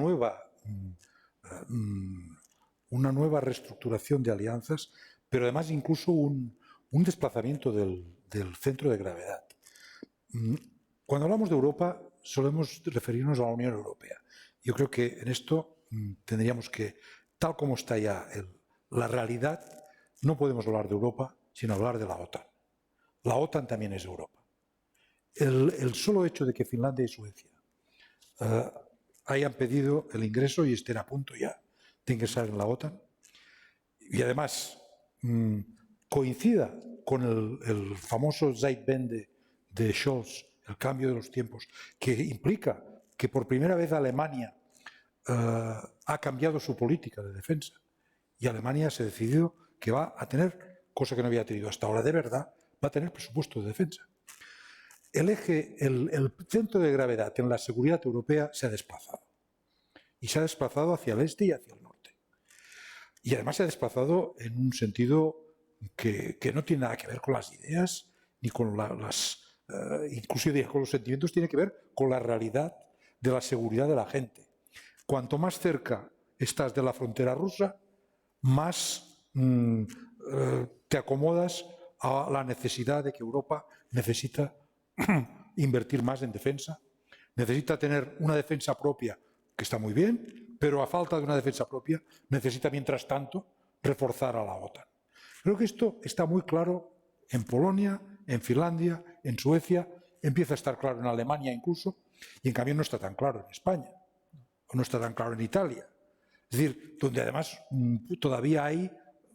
nueva reestructuración de alianzas, pero además incluso un desplazamiento del centro de gravedad. Cuando hablamos de Europa, solemos referirnos a la Unión Europea. Yo creo que en esto tendríamos que, tal como está ya la realidad, no podemos hablar de Europa, sino hablar de la OTAN. La OTAN también es Europa. El solo hecho de que Finlandia y Suecia hayan pedido el ingreso y estén a punto ya de ingresar en la OTAN, y además coincida con el famoso Zeitwende de Scholz, el cambio de los tiempos, que implica que por primera vez Alemania ha cambiado su política de defensa y Alemania se ha decidido que va a tener, cosa que no había tenido hasta ahora de verdad, va a tener presupuesto de defensa. El centro de gravedad en la seguridad europea se ha desplazado. Y se ha desplazado hacia el este y hacia el norte. Y además se ha desplazado en un sentido que no tiene nada que ver con las ideas, ni con inclusive con los sentimientos, tiene que ver con la realidad de la seguridad de la gente. Cuanto más cerca estás de la frontera rusa, más te acomodas a la necesidad de que Europa necesita invertir más en defensa, necesita tener una defensa propia, que está muy bien, pero a falta de una defensa propia necesita, mientras tanto, reforzar a la OTAN. Creo que esto está muy claro en Polonia, en Finlandia, en Suecia, empieza a estar claro en Alemania incluso, y en cambio no está tan claro en España, o no está tan claro en Italia. Es decir, donde además todavía hay,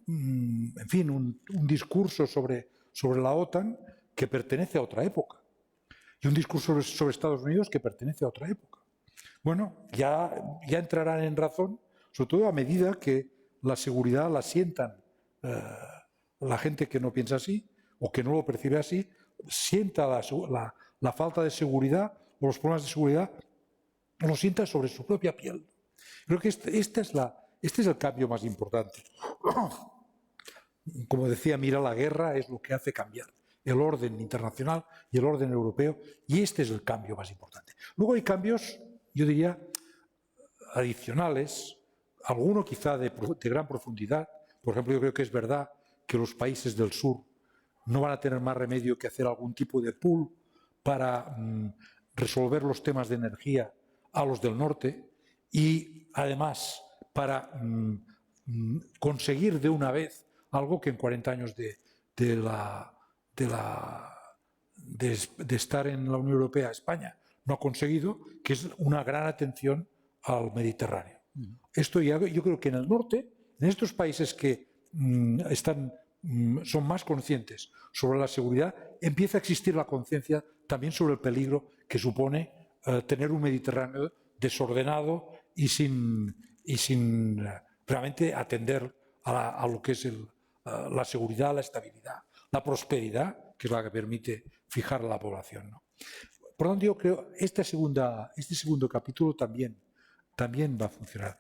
en fin, un discurso sobre la OTAN que pertenece a otra época, y un discurso sobre Estados Unidos que pertenece a otra época. Bueno, ya entrarán en razón, sobre todo a medida que la seguridad la sientan la gente que no piensa así o que no lo percibe así, sienta la falta de seguridad o los problemas de seguridad, lo sienta sobre su propia piel. Creo que este es el cambio más importante. Como decía, mira, la guerra es lo que hace cambiar el orden internacional y el orden europeo, y este es el cambio más importante. Luego hay cambios, yo diría, adicionales, alguno quizá de gran profundidad. Por ejemplo, yo creo que es verdad que los países del sur no van a tener más remedio que hacer algún tipo de pool para resolver los temas de energía a los del norte y, además, para conseguir de una vez algo que en 40 años de estar en la Unión Europea, España no ha conseguido, que es una gran atención al Mediterráneo. Esto yo creo que en el norte, en estos países que son más conscientes sobre la seguridad, empieza a existir la conciencia también sobre el peligro que supone tener un Mediterráneo desordenado y sin realmente atender a lo que es la seguridad, la estabilidad, la prosperidad, que es la que permite fijar la población, ¿no? Por lo tanto, yo creo que este segundo capítulo también va a funcionar.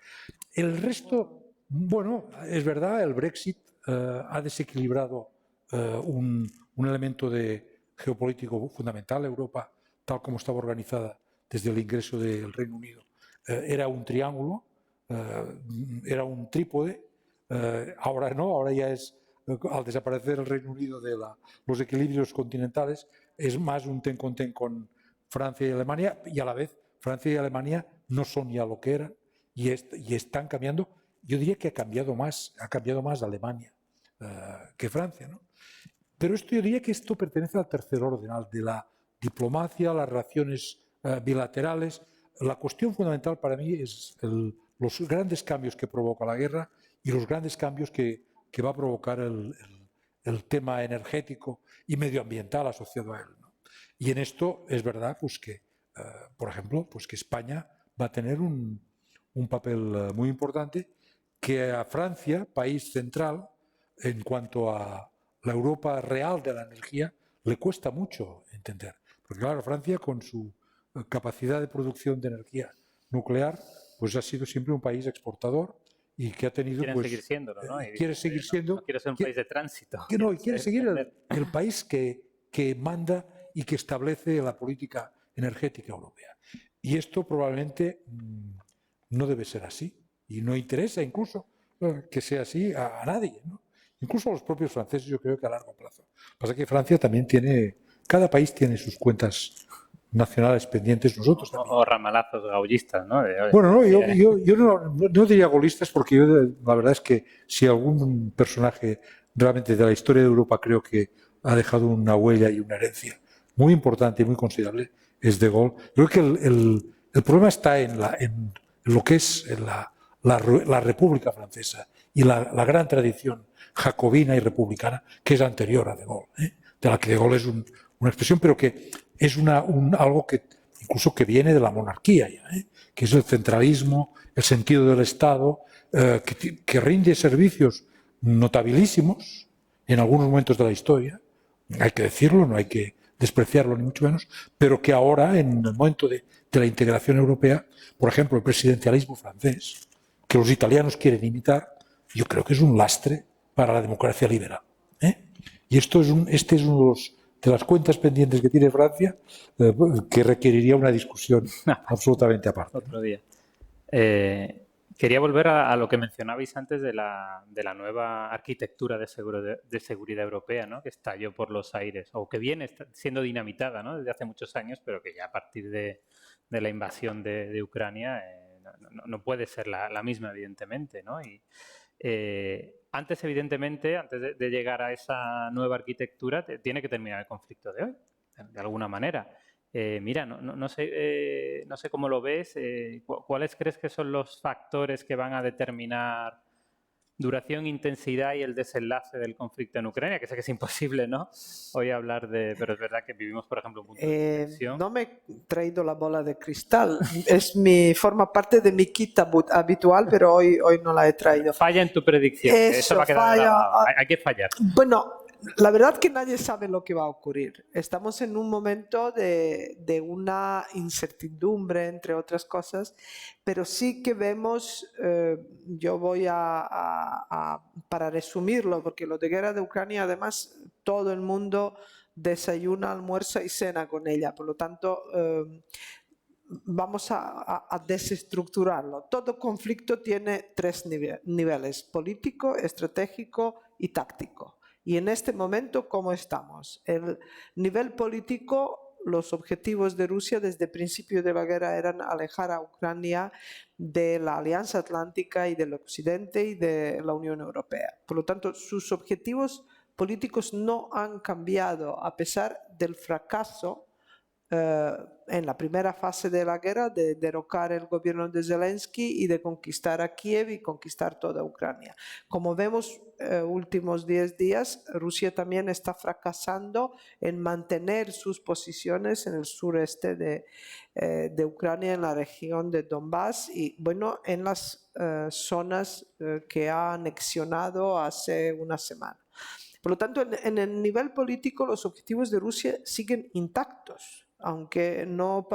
El resto, bueno, es verdad, el Brexit ha desequilibrado un elemento geopolítico fundamental. Europa, tal como estaba organizada desde el ingreso del Reino Unido, era un triángulo, era un trípode. Ahora no, ahora ya es, al desaparecer el Reino Unido de los equilibrios continentales, es más un ten con Francia y Alemania, y a la vez Francia y Alemania no son ya lo que eran y están cambiando. Yo diría que ha cambiado más Alemania que Francia, ¿no? Pero yo diría que esto pertenece al tercer orden, al de la diplomacia, las relaciones bilaterales. La cuestión fundamental para mí es los grandes cambios que provoca la guerra y los grandes cambios que va a provocar el tema energético y medioambiental asociado a él, ¿no? Y en esto es verdad pues que, por ejemplo, pues que España va a tener un papel muy importante, que a Francia, país central, en cuanto a la Europa real de la energía, le cuesta mucho entender. Porque claro, Francia, con su capacidad de producción de energía nuclear, pues ha sido siempre un país exportador y que ha tenido... Quieren seguir siéndolo, ¿no? Quiere seguir siendo... No quiere ser un país de tránsito. No, y quiere seguir el país que manda y que establece la política energética europea. Y esto probablemente no debe ser así. Y no interesa incluso que sea así a nadie, ¿no? Incluso a los propios franceses, yo creo que a largo plazo. Lo que pasa es que Francia también cada país tiene sus cuentas nacionales pendientes, nosotros también. O ramalazos gaullistas, ¿no? Bueno, no, yo no diría gaullistas, porque yo la verdad es que si algún personaje realmente de la historia de Europa creo que ha dejado una huella y una herencia muy importante y muy considerable, es De Gaulle. Creo que el problema está en lo que es la República Francesa y la gran tradición jacobina y republicana que es anterior a De Gaulle, de la que De Gaulle es una expresión, pero que es algo que incluso que viene de la monarquía, ya, que es el centralismo, el sentido del Estado, que rinde servicios notabilísimos en algunos momentos de la historia, hay que decirlo, no hay que despreciarlo ni mucho menos, pero que ahora, en el momento de la integración europea, por ejemplo, el presidencialismo francés, que los italianos quieren imitar, yo creo que es un lastre para la democracia liberal, Y este es uno de las cuentas pendientes que tiene Francia, que requeriría una discusión absolutamente aparte. Otro día. Quería volver a lo que mencionabais antes de la nueva arquitectura de seguridad europea, ¿no? Que estalló por los aires, o que viene siendo dinamitada, ¿no? Desde hace muchos años, pero que ya a partir de la invasión de Ucrania no puede ser la misma, evidentemente, ¿no? Y antes, evidentemente, antes de llegar a esa nueva arquitectura, tiene que terminar el conflicto de hoy, de alguna manera. Mira, no sé cómo lo ves. ¿Cuáles crees que son los factores que van a determinar duración, intensidad y el desenlace del conflicto en Ucrania? Que sé que es imposible, ¿no? Hoy hablar pero es verdad que vivimos, por ejemplo, un punto de tensión. No me he traído la bola de cristal. Forma parte de mi kit habitual, pero hoy no la he traído. Falla en tu predicción. Eso va a quedar grabado. Hay que fallar. Bueno, la verdad que nadie sabe lo que va a ocurrir. Estamos en un momento de una incertidumbre, entre otras cosas, pero sí que vemos, yo voy para resumirlo, porque lo de guerra de Ucrania, además, todo el mundo desayuna, almuerza y cena con ella. Por lo tanto, vamos a desestructurarlo. Todo conflicto tiene tres niveles: político, estratégico y táctico. Y en este momento, ¿cómo estamos? El nivel político, los objetivos de Rusia desde el principio de la guerra eran alejar a Ucrania de la Alianza Atlántica y del Occidente y de la Unión Europea. Por lo tanto, sus objetivos políticos no han cambiado a pesar del fracaso en la primera fase de la guerra de derrocar el gobierno de Zelensky y de conquistar a Kiev y conquistar toda Ucrania. Como vemos, últimos 10 días, Rusia también está fracasando en mantener sus posiciones en el sureste de Ucrania, en la región de Donbass y, bueno, en las zonas que ha anexionado hace una semana. Por lo tanto, en el nivel político, los objetivos de Rusia siguen intactos. Aunque no,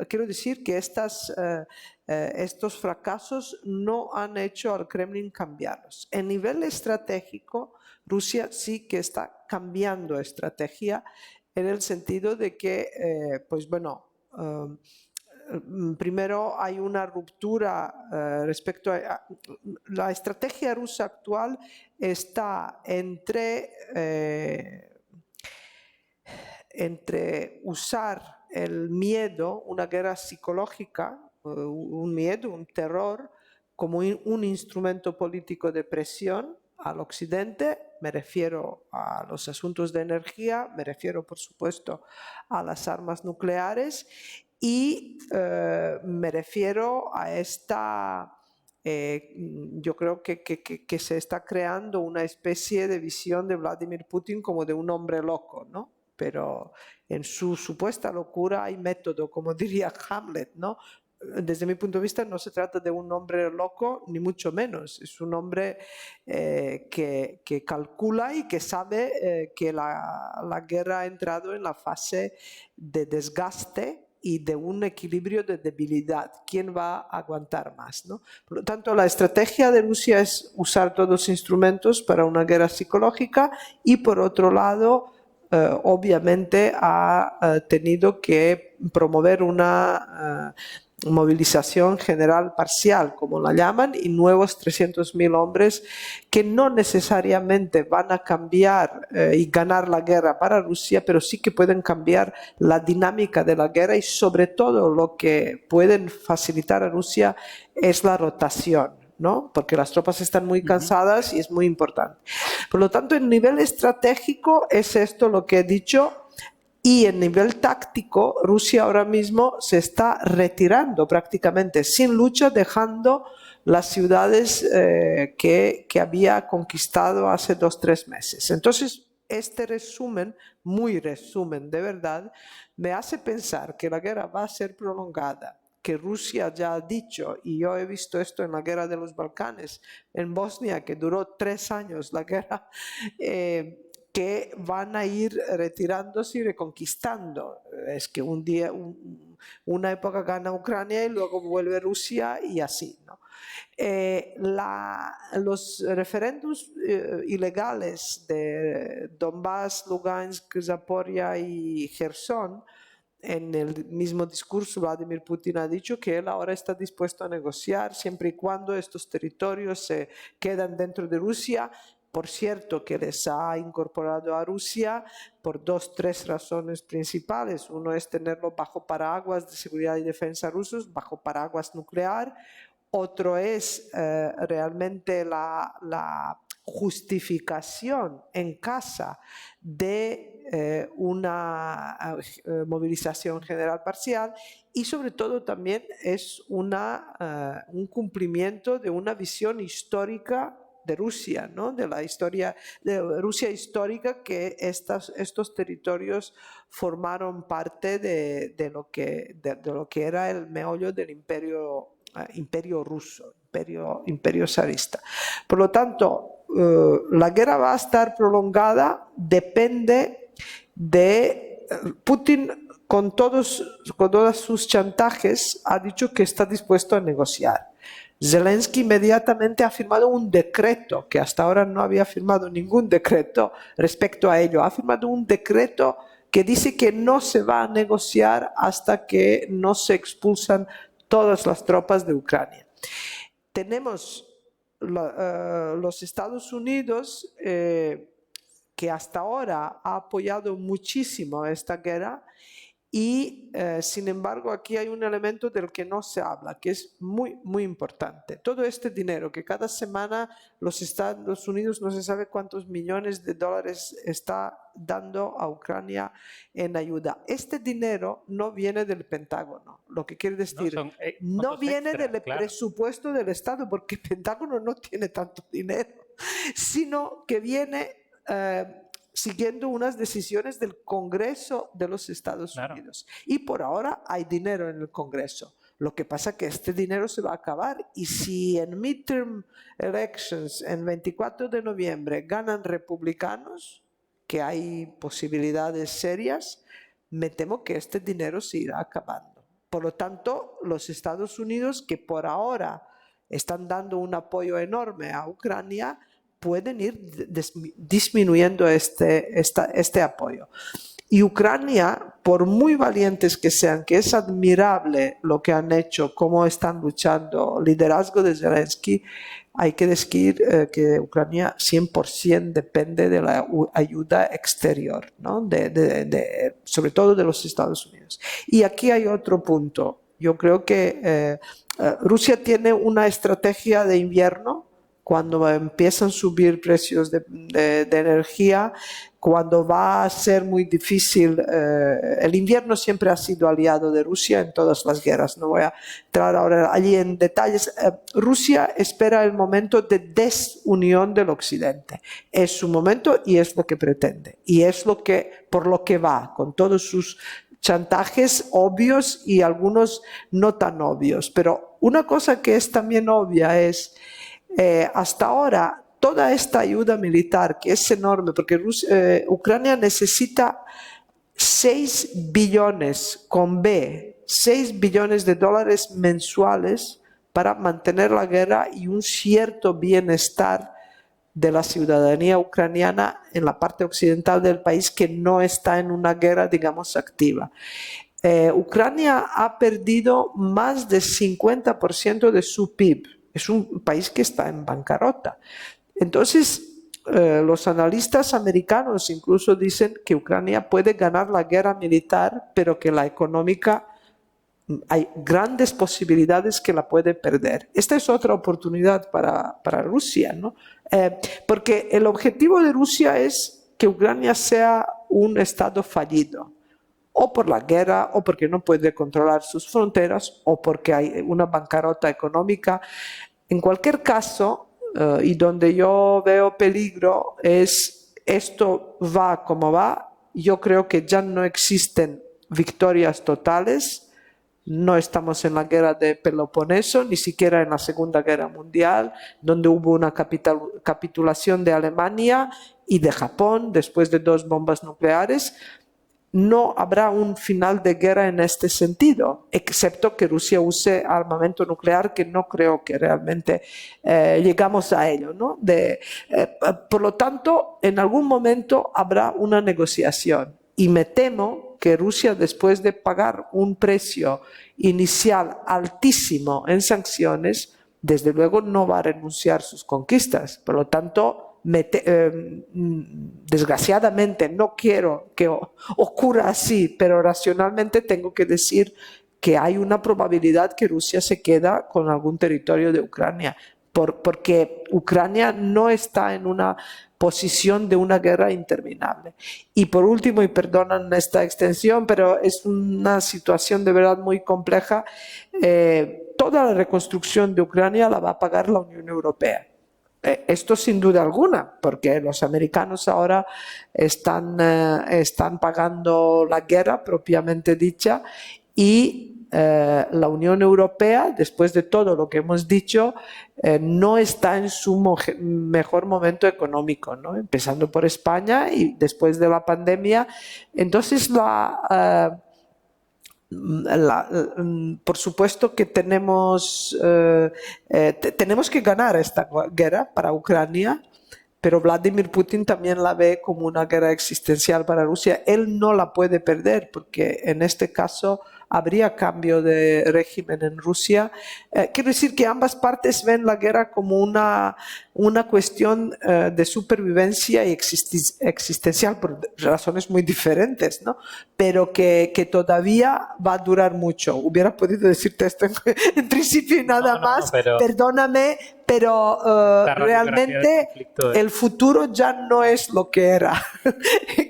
quiero decir que estos fracasos no han hecho al Kremlin cambiarlos. En nivel estratégico, Rusia sí que está cambiando estrategia en el sentido de que, pues bueno, primero hay una ruptura respecto a la estrategia rusa actual está entre usar el miedo, una guerra psicológica, un miedo, un terror, como un instrumento político de presión al Occidente. Me refiero a los asuntos de energía, me refiero, por supuesto, a las armas nucleares y me refiero a yo creo que se está creando una especie de visión de Vladimir Putin como de un hombre loco, ¿no? Pero en su supuesta locura hay método, como diría Hamlet, ¿no? Desde mi punto de vista no se trata de un hombre loco, ni mucho menos. Es un hombre que calcula y que sabe que la guerra ha entrado en la fase de desgaste y de un equilibrio de debilidad. ¿Quién va a aguantar más, ¿no? Por lo tanto, la estrategia de Rusia es usar todos los instrumentos para una guerra psicológica y, por otro lado, obviamente ha tenido que promover una movilización general parcial, como la llaman, y nuevos 300.000 hombres que no necesariamente van a cambiar y ganar la guerra para Rusia, pero sí que pueden cambiar la dinámica de la guerra y sobre todo lo que pueden facilitar a Rusia es la rotación, ¿no? Porque las tropas están muy cansadas y es muy importante. Por lo tanto, en nivel estratégico es esto lo que he dicho. Y en nivel táctico, Rusia ahora mismo se está retirando prácticamente sin lucha, dejando las ciudades que había conquistado hace 2 o 3 meses. Entonces, este resumen, muy resumen de verdad, me hace pensar que la guerra va a ser prolongada, que Rusia ya ha dicho, y yo he visto esto en la guerra de los Balcanes, en Bosnia, que duró 3 años la guerra, que van a ir retirándose y reconquistando. Es que un día, una época gana Ucrania y luego vuelve Rusia y así, ¿no? Los referéndums ilegales de Donbass, Lugansk, Zaporia y Gerson, en el mismo discurso Vladimir Putin ha dicho que él ahora está dispuesto a negociar siempre y cuando estos territorios se quedan dentro de Rusia. Por cierto, que les ha incorporado a Rusia por 2 o 3 razones principales. Uno es tenerlo bajo paraguas de seguridad y defensa rusos, bajo paraguas nuclear. Otro es realmente la justificación en casa de una movilización general parcial y sobre todo también es un cumplimiento de una visión histórica de Rusia, ¿no? De la historia de Rusia histórica, que estos territorios formaron parte de lo que era el meollo del imperio ruso, imperio zarista. Por lo tanto, la guerra va a estar prolongada depende de Putin. Con todos sus chantajes, ha dicho que está dispuesto a negociar. Zelensky inmediatamente ha firmado un decreto, que hasta ahora no había firmado ningún decreto respecto a ello. Ha firmado un decreto que dice que no se va a negociar hasta que no se expulsan todas las tropas de Ucrania. Tenemos los Estados Unidos, que hasta ahora ha apoyado muchísimo esta guerra. Y, sin embargo, aquí hay un elemento del que no se habla, que es muy, muy importante. Todo este dinero que cada semana los Estados Unidos no se sabe cuántos millones de dólares está dando a Ucrania en ayuda. Este dinero no viene del Pentágono, lo que quiere decir, no viene extra, del presupuesto del Estado, porque el Pentágono no tiene tanto dinero, sino que viene siguiendo unas decisiones del Congreso de los Estados Unidos. Y por ahora hay dinero en el Congreso. Lo que pasa es que este dinero se va a acabar, y si en midterm elections, en 24 de noviembre, ganan republicanos, que hay posibilidades serias, me temo que este dinero se irá acabando. Por lo tanto, los Estados Unidos, que por ahora están dando un apoyo enorme a Ucrania, pueden ir disminuyendo este apoyo. Y Ucrania, por muy valientes que sean, que es admirable lo que han hecho, cómo están luchando, liderazgo de Zelensky, hay que decir que Ucrania 100% depende de la ayuda exterior, ¿no? Sobre todo de los Estados Unidos. Y aquí hay otro punto. Yo creo que Rusia tiene una estrategia de invierno. Cuando empiezan a subir precios de energía, cuando va a ser muy difícil, el invierno siempre ha sido aliado de Rusia en todas las guerras. No voy a entrar ahora allí en detalles. Rusia espera el momento de desunión del Occidente. Es su momento y es lo que pretende. Y es por lo que va, con todos sus chantajes obvios y algunos no tan obvios. Pero una cosa que es también obvia es, hasta ahora, toda esta ayuda militar, que es enorme, porque Ucrania necesita 6 billones con B, 6 billones de dólares mensuales para mantener la guerra y un cierto bienestar de la ciudadanía ucraniana en la parte occidental del país, que no está en una guerra, digamos, activa. Ucrania ha perdido más del 50% de su PIB. Es un país que está en bancarrota. Entonces, los analistas americanos incluso dicen que Ucrania puede ganar la guerra militar, pero que la económica hay grandes posibilidades que la puede perder. Esta es otra oportunidad para Rusia, ¿no? Porque el objetivo de Rusia es que Ucrania sea un estado fallido, o por la guerra, o porque no puede controlar sus fronteras, o porque hay una bancarrota económica. En cualquier caso, y donde yo veo peligro es, esto va como va. Yo creo que ya no existen victorias totales. No estamos en la guerra de Peloponeso, ni siquiera en la Segunda Guerra Mundial, donde hubo una capitulación de Alemania y de Japón después de 2 bombas nucleares. No habrá un final de guerra en este sentido, excepto que Rusia use armamento nuclear, que no creo que realmente llegamos a ello, ¿no? Por lo tanto, en algún momento habrá una negociación, y me temo que Rusia, después de pagar un precio inicial altísimo en sanciones, desde luego no va a renunciar a sus conquistas. Por lo tanto, desgraciadamente no quiero que ocurra así, pero racionalmente tengo que decir que hay una probabilidad que Rusia se queda con algún territorio de Ucrania, porque Ucrania no está en una posición de una guerra interminable. Y por último, y perdonan esta extensión, pero es una situación de verdad muy compleja, toda la reconstrucción de Ucrania la va a pagar la Unión Europea. Esto sin duda alguna, porque los americanos ahora están pagando la guerra propiamente dicha, y la Unión Europea, después de todo lo que hemos dicho, no está en su mejor momento económico, ¿no? Empezando por España y después de la pandemia. Entonces, por supuesto que tenemos que ganar esta guerra para Ucrania, pero Vladimir Putin también la ve como una guerra existencial para Rusia. Él no la puede perder porque en este caso habría cambio de régimen en Rusia. Quiero decir que ambas partes ven la guerra como una cuestión de supervivencia y existencial por razones muy diferentes, ¿no? Pero que todavía va a durar mucho. Hubiera podido decirte esto en principio y nada más, pero perdóname, pero realmente el futuro ya no es lo que era.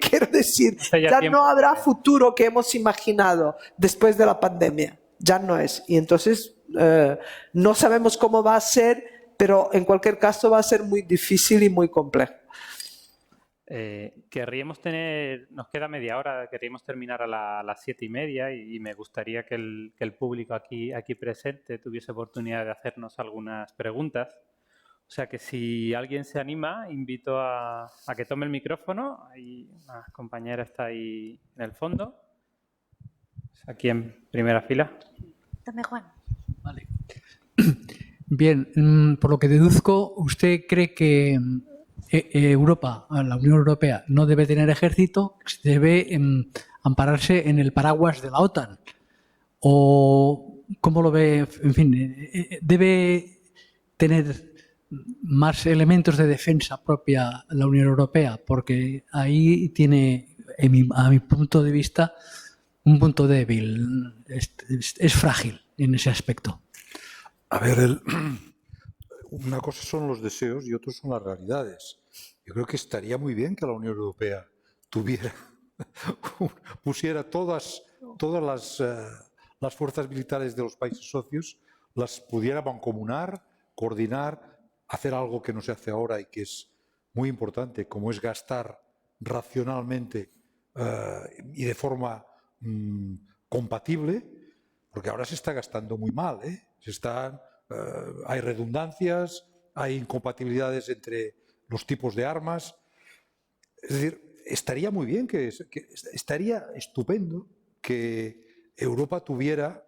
Quiero decir, ya no habrá futuro que hemos imaginado después de la pandemia. Ya no es. Y entonces no sabemos cómo va a ser, pero en cualquier caso va a ser muy difícil y muy complejo. Querríamos nos queda media hora, querríamos terminar a las 7:30 y me gustaría que el público aquí presente tuviese oportunidad de hacernos algunas preguntas. O sea que si alguien se anima, invito a que tome el micrófono. Ahí una compañera está ahí en el fondo, aquí en primera fila. Dame, Juan. Vale. Bien, por lo que deduzco, ¿usted cree que Europa, la Unión Europea, no debe tener ejército, debe ampararse en el paraguas de la OTAN? ¿O cómo lo ve? En fin, ¿debe tener más elementos de defensa propia la Unión Europea? Porque ahí tiene, a mi punto de vista, un punto débil. Es frágil en ese aspecto. A ver, una cosa son los deseos y otro son las realidades. Yo creo que estaría muy bien que la Unión Europea pusiera todas las fuerzas militares de los países socios, las pudiera mancomunar, coordinar, hacer algo que no se hace ahora y que es muy importante, como es gastar racionalmente y de forma compatible, porque ahora se está gastando muy mal, ¿eh? Hay redundancias, hay incompatibilidades entre los tipos de armas. Es decir, estaría muy bien, estaría estupendo que Europa tuviera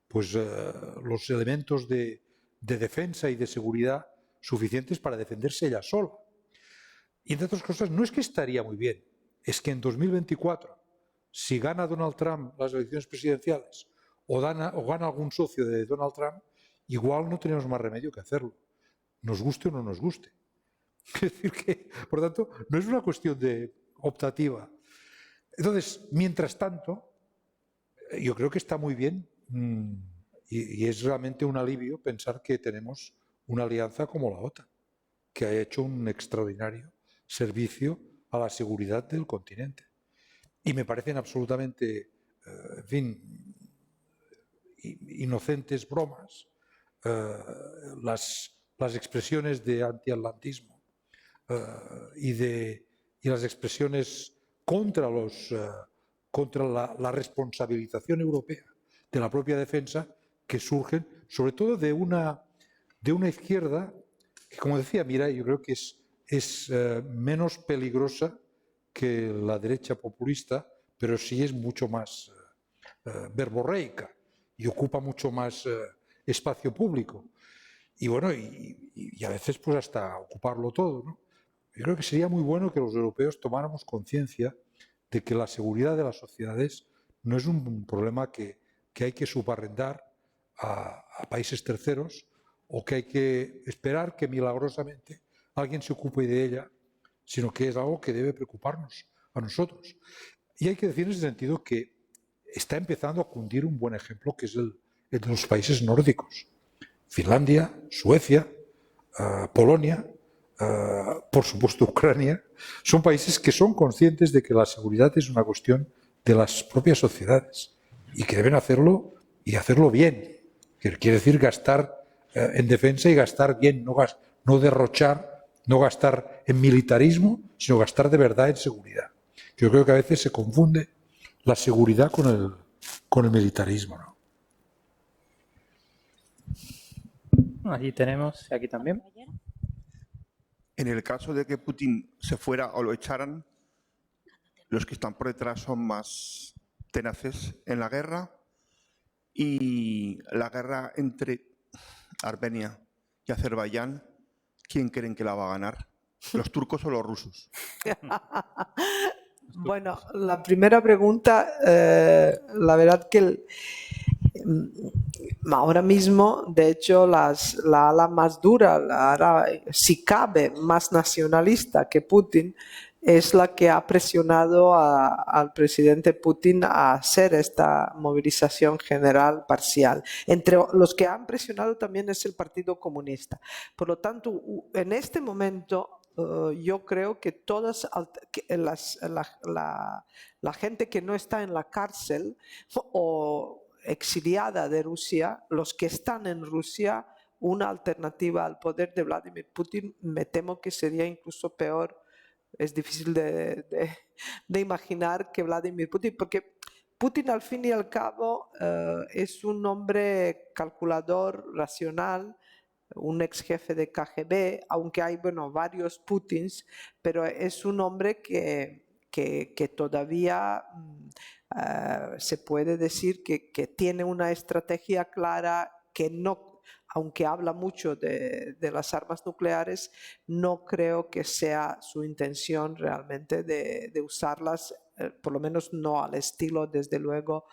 los elementos de defensa y de seguridad suficientes para defenderse ella sola. Y entre otras cosas, no es que estaría muy bien, es que en 2024, si gana Donald Trump las elecciones presidenciales o gana algún socio de Donald Trump, igual no tenemos más remedio que hacerlo, nos guste o no nos guste. Es decir que, por tanto, no es una cuestión de optativa. Entonces, mientras tanto, yo creo que está muy bien y es realmente un alivio pensar que tenemos una alianza como la OTAN, que ha hecho un extraordinario servicio a la seguridad del continente. Y me parecen absolutamente, en fin, inocentes bromas las expresiones de antiatlantismo y las expresiones contra la responsabilización europea de la propia defensa que surgen sobre todo de una izquierda que, como decía Mira, yo creo que es menos peligrosa que la derecha populista, pero sí es mucho más verborreica y ocupa mucho más espacio público. Y bueno, y a veces pues hasta ocuparlo todo, ¿no? Yo creo que sería muy bueno que los europeos tomáramos conciencia de que la seguridad de las sociedades no es un problema que hay que subarrendar a países terceros o que hay que esperar que milagrosamente alguien se ocupe de ella, sino que es algo que debe preocuparnos a nosotros. Y hay que decir en ese sentido que está empezando a cundir un buen ejemplo, que es el de los países nórdicos. Finlandia, Suecia, Polonia, por supuesto Ucrania, son países que son conscientes de que la seguridad es una cuestión de las propias sociedades y que deben hacerlo y hacerlo bien. Que quiere decir gastar en defensa y gastar bien, no derrochar, no gastar en militarismo, sino gastar de verdad en seguridad. Yo creo que a veces se confunde la seguridad con el militarismo, ¿no? Allí tenemos, aquí también. En el caso de que Putin se fuera o lo echaran, los que están por detrás son más tenaces en la guerra, y la guerra entre Armenia y Azerbaiyán, ¿quién creen que la va a ganar? ¿Los turcos o los rusos? Bueno, la primera pregunta, la verdad que ahora mismo, de hecho, la ala más dura, la ala, si cabe, más nacionalista que Putin, es la que ha presionado al presidente Putin a hacer esta movilización general parcial. Entre los que han presionado también es el Partido Comunista. Por lo tanto, en este momento, yo creo que todas la gente que no está en la cárcel o exiliada de Rusia, los que están en Rusia, una alternativa al poder de Vladimir Putin, me temo que sería incluso peor. Es difícil de imaginar que Vladimir Putin, porque Putin al fin y al cabo es un hombre calculador, racional, un ex jefe de KGB, aunque hay varios Putins, pero es un hombre que todavía se puede decir que tiene una estrategia clara, que no, aunque habla mucho de las armas nucleares, no creo que sea su intención realmente de usarlas, por lo menos no al estilo, desde luego,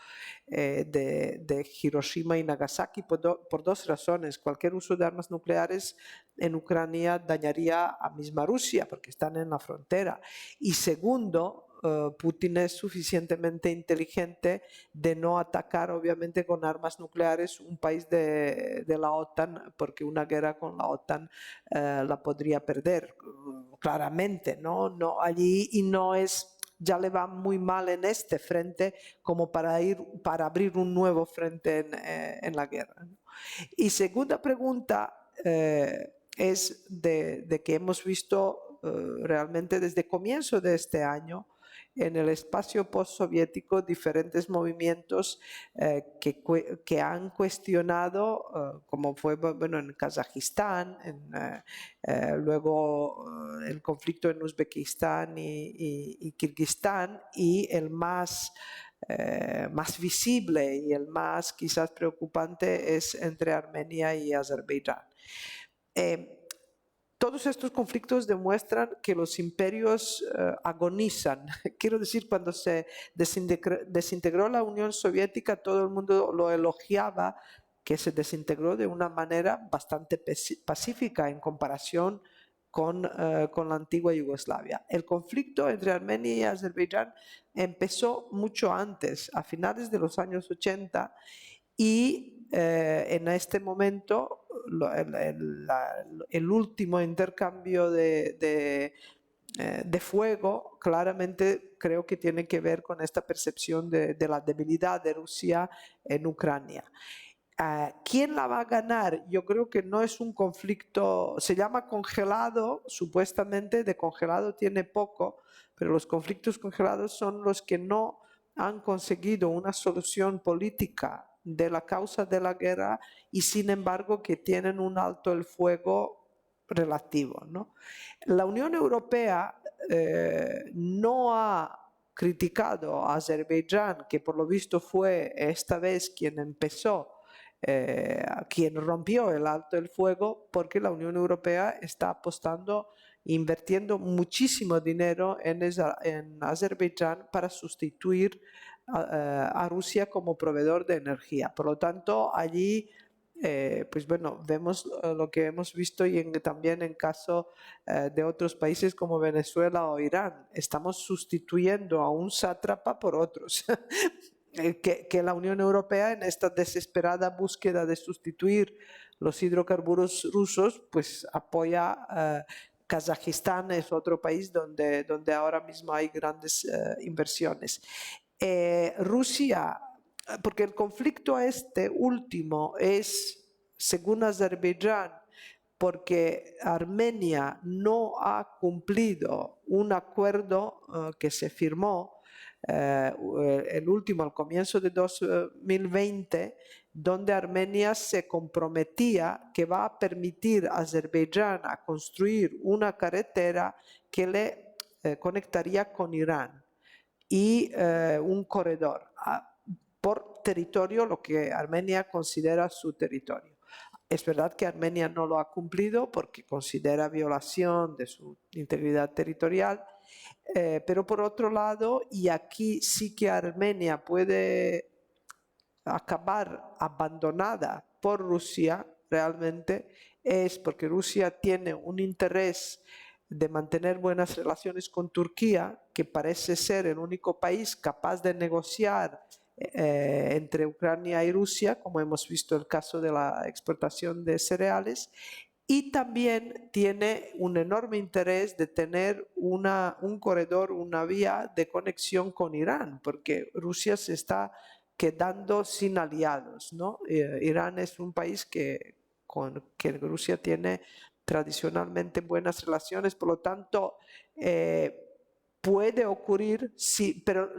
de Hiroshima y Nagasaki, por dos razones. Cualquier uso de armas nucleares en Ucrania dañaría a misma Rusia, porque están en la frontera. Y segundo, Putin es suficientemente inteligente de no atacar, obviamente, con armas nucleares un país de la OTAN, porque una guerra con la OTAN la podría perder, claramente, ¿no? Allí, y no es... Ya le va muy mal en este frente como para abrir un nuevo frente en la guerra, ¿no? Y segunda pregunta es de que hemos visto realmente desde el comienzo de este año en el espacio postsoviético diferentes movimientos que han cuestionado, como fue en Kazajistán, luego el conflicto en Uzbekistán y Kirguistán, y el más visible y el más quizás preocupante es entre Armenia y Azerbaiyán. Todos estos conflictos demuestran que los imperios agonizan. Quiero decir, cuando se desintegró la Unión Soviética, todo el mundo lo elogiaba, que se desintegró de una manera bastante pacífica en comparación con la antigua Yugoslavia. El conflicto entre Armenia y Azerbaiyán empezó mucho antes, a finales de los años 80, y en este momento el último intercambio de fuego claramente creo que tiene que ver con esta percepción de la debilidad de Rusia en Ucrania. ¿Quién la va a ganar? Yo creo que no es un conflicto, se llama congelado, supuestamente de congelado tiene poco, pero los conflictos congelados son los que no han conseguido una solución política de la causa de la guerra y sin embargo que tienen un alto el fuego relativo, ¿no? La Unión Europea no ha criticado a Azerbaiyán, que por lo visto fue esta vez quien empezó, quien rompió el alto el fuego, porque la Unión Europea está apostando, invirtiendo muchísimo dinero en Azerbaiyán para sustituir a Rusia como proveedor de energía. Por lo tanto, allí vemos lo que hemos visto y también en caso de otros países como Venezuela o Irán. Estamos sustituyendo a un sátrapa por otros. que la Unión Europea, en esta desesperada búsqueda de sustituir los hidrocarburos rusos, pues apoya. Kazajistán es otro país donde ahora mismo hay grandes inversiones. Rusia, porque el conflicto este último es, según Azerbaiyán, porque Armenia no ha cumplido un acuerdo que se firmó el último al comienzo de 2020, donde Armenia se comprometía que va a permitir a Azerbaiyán a construir una carretera que le conectaría con Irán y un corredor por territorio, lo que Armenia considera su territorio. Es verdad que Armenia no lo ha cumplido porque considera violación de su integridad territorial, pero por otro lado, y aquí sí que Armenia puede acabar abandonada por Rusia realmente, es porque Rusia tiene un interés de mantener buenas relaciones con Turquía, que parece ser el único país capaz de negociar entre Ucrania y Rusia, como hemos visto el caso de la exportación de cereales, y también tiene un enorme interés de tener un corredor, una vía de conexión con Irán, porque Rusia se está quedando sin aliados, ¿no? Irán es un país con que Rusia tiene tradicionalmente buenas relaciones, por lo tanto, puede ocurrir, sí, pero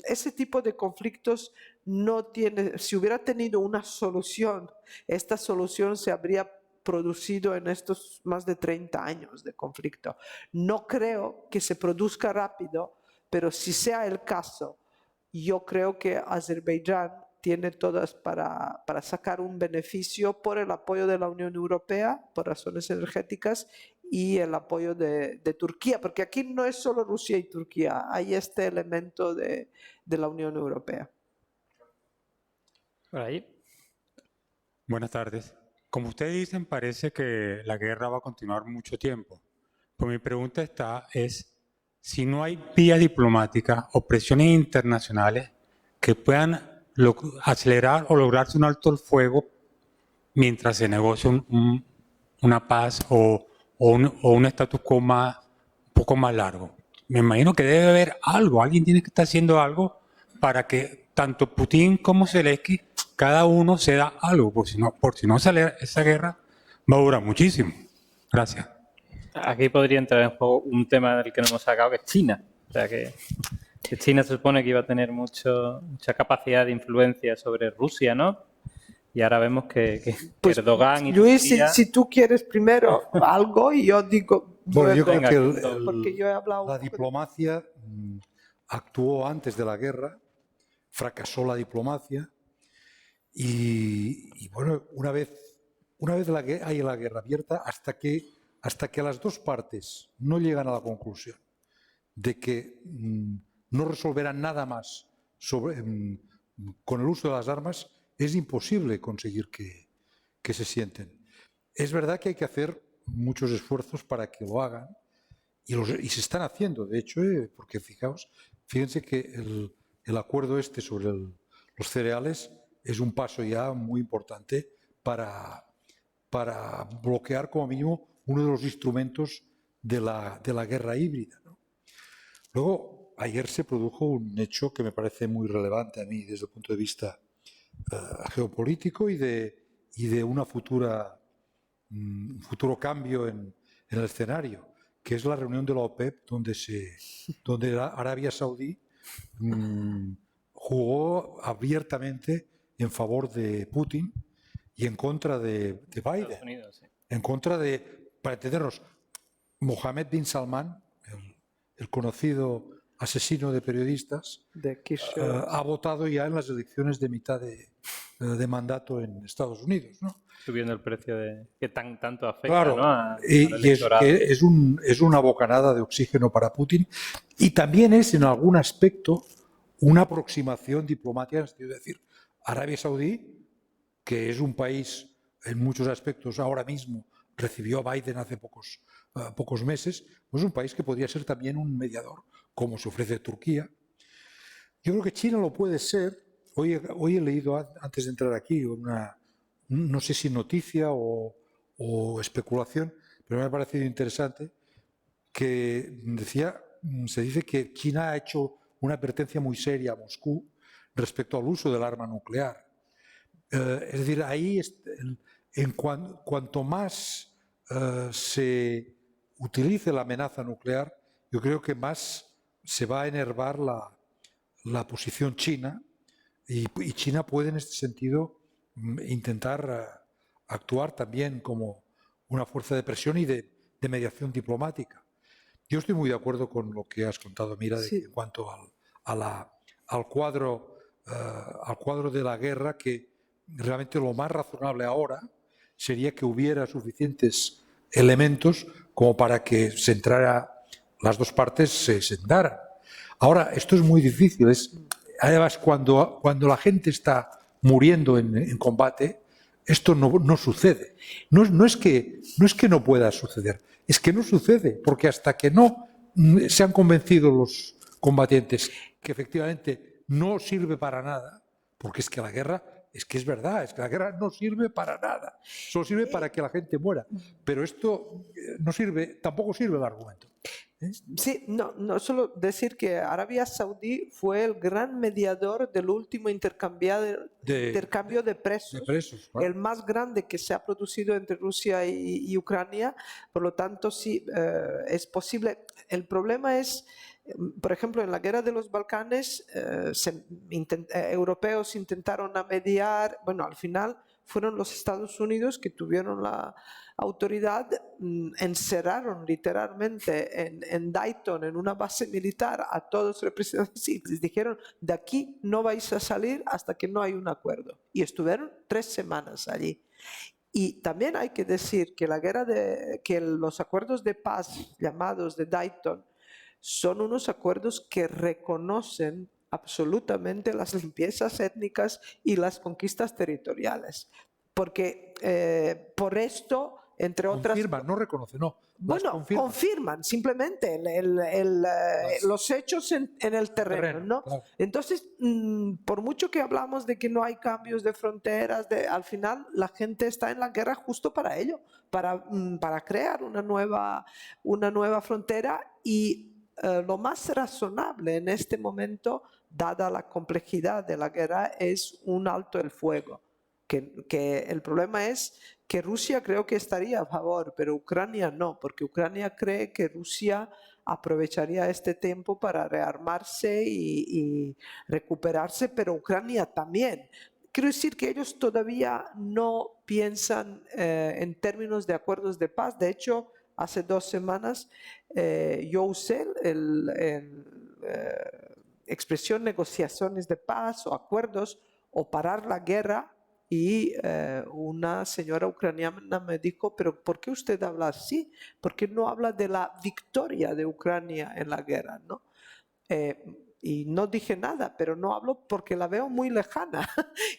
ese tipo de conflictos no tiene, si hubiera tenido una solución, esta solución se habría producido en estos más de 30 años de conflicto. No creo que se produzca rápido, pero si sea el caso, yo creo que Azerbaiyán tiene todas para sacar un beneficio por el apoyo de la Unión Europea, por razones energéticas, y el apoyo de Turquía, porque aquí no es solo Rusia y Turquía, hay este elemento de la Unión Europea. Por ahí. Buenas tardes. Como ustedes dicen, parece que la guerra va a continuar mucho tiempo. Pues mi pregunta es si no hay vías diplomáticas o presiones internacionales que puedan acelerar o lograrse un alto el fuego mientras se negocia una paz o un status quo un poco más largo. Me imagino que debe haber algo, alguien tiene que estar haciendo algo para que tanto Putin como Zelensky, cada uno se da algo, por si no sale esa guerra, va a durar muchísimo. Gracias. Aquí podría entrar en juego un tema del que no hemos sacado, que es China. O sea, que China se supone que iba a tener mucha capacidad de influencia sobre Rusia, ¿no? Y ahora vemos que Pues, Erdogan y Luis, Turquía... si tú quieres primero algo y yo digo... Bueno, yo creo Venga, que porque yo he hablado la diplomacia actuó antes de la guerra, fracasó la diplomacia y bueno, una vez hay la guerra abierta, hasta que las dos partes no llegan a la conclusión de que no resolverán nada más con el uso de las armas, es imposible conseguir que se sienten. Es verdad que hay que hacer muchos esfuerzos para que lo hagan y se están haciendo, de hecho, porque fíjense que el acuerdo sobre los cereales es un paso ya muy importante para bloquear como mínimo uno de los instrumentos de la guerra híbrida, ¿no? Luego, ayer se produjo un hecho que me parece muy relevante a mí desde el punto de vista geopolítico y de un futuro cambio en el escenario, que es la reunión de la OPEP, donde Arabia Saudí jugó abiertamente en favor de Putin y en contra de Biden. Unidos, sí. En contra para entendernos, Mohammed bin Salman, el conocido asesino de periodistas, ha votado ya en las elecciones de mitad de mandato en Estados Unidos, ¿no? Subiendo el precio que tanto afecta, Claro, ¿no? al y electorado. es una bocanada de oxígeno para Putin y también es en algún aspecto una aproximación diplomática, es decir, Arabia Saudí, que es un país en muchos aspectos ahora mismo, recibió a Biden hace pocos meses, pues es un país que podría ser también un mediador, como se ofrece Turquía. Yo creo que China lo puede ser. Hoy he leído, antes de entrar aquí, no sé si noticia o especulación, pero me ha parecido interesante, que se dice que China ha hecho una advertencia muy seria a Moscú respecto al uso del arma nuclear. Es decir, ahí cuanto más se utilice la amenaza nuclear, yo creo que más se va a enervar la posición china y China puede en este sentido intentar actuar también como una fuerza de presión y de mediación diplomática. Yo estoy muy de acuerdo con lo que has contado, Mira, Sí. en cuanto al cuadro de la guerra, que realmente lo más razonable ahora sería que hubiera suficientes elementos como para que las dos partes se sentaran. Ahora, esto es muy difícil. Además, cuando la gente está muriendo en combate, esto no sucede. No es que no pueda suceder, es que no sucede, porque hasta que no se han convencido los combatientes que efectivamente no sirve para nada, porque es que la guerra, es que la guerra no sirve para nada, solo sirve para que la gente muera. Pero esto no sirve, tampoco sirve el argumento. Sí, no solo decir que Arabia Saudí fue el gran mediador del último intercambio de presos, claro. el más grande que se ha producido entre Rusia y Ucrania. Por lo tanto, sí, es posible. El problema es, por ejemplo, en la guerra de los Balcanes, europeos intentaron mediar. Bueno, al final fueron los Estados Unidos que tuvieron la autoridad, encerraron literalmente en Dayton, en una base militar, a todos los representantes y les dijeron: de aquí no vais a salir hasta que no hay un acuerdo. Y estuvieron 3 semanas allí. Y también hay que decir que que los acuerdos de paz llamados de Dayton son unos acuerdos que reconocen absolutamente las limpiezas étnicas y las conquistas territoriales. Porque por esto, entre otras... Confirman, no reconocen, no. Bueno, confirman simplemente los hechos en el terreno, ¿no? Claro. Entonces, por mucho que hablamos de que no hay cambios de fronteras, al final la gente está en la guerra justo para ello, para crear una nueva frontera. Y lo más razonable en este momento, dada la complejidad de la guerra, es un alto el fuego. Que el problema es que Rusia creo que estaría a favor, pero Ucrania no, porque Ucrania cree que Rusia aprovecharía este tiempo para rearmarse y recuperarse, pero Ucrania también. Quiero decir que ellos todavía no piensan en términos de acuerdos de paz. De hecho, hace 2 semanas yo usé expresión negociaciones de paz o acuerdos o parar la guerra. Y una señora ucraniana me dijo: ¿pero por qué usted habla así? ¿Por qué no habla de la victoria de Ucrania en la guerra, ¿no? Y no dije nada, pero no hablo porque la veo muy lejana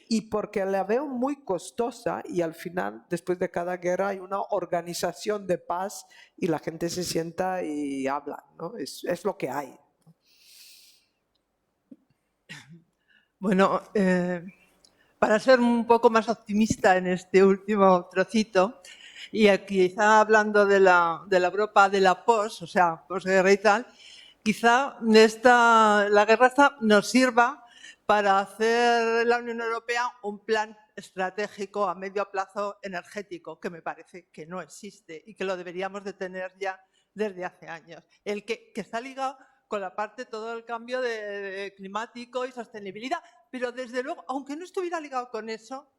y porque la veo muy costosa, y al final, después de cada guerra, hay una organización de paz y la gente se sienta y habla, ¿no? Es lo que hay. Bueno, para ser un poco más optimista en este último trocito, y quizá hablando de la Europa de la posguerra y tal, quizá la guerra esta nos sirva para hacer la Unión Europea un plan estratégico a medio plazo energético, que me parece que no existe y que lo deberíamos de tener ya desde hace años. El que está ligado con la parte, todo el cambio de climático y sostenibilidad, pero desde luego, aunque no estuviera ligado con eso,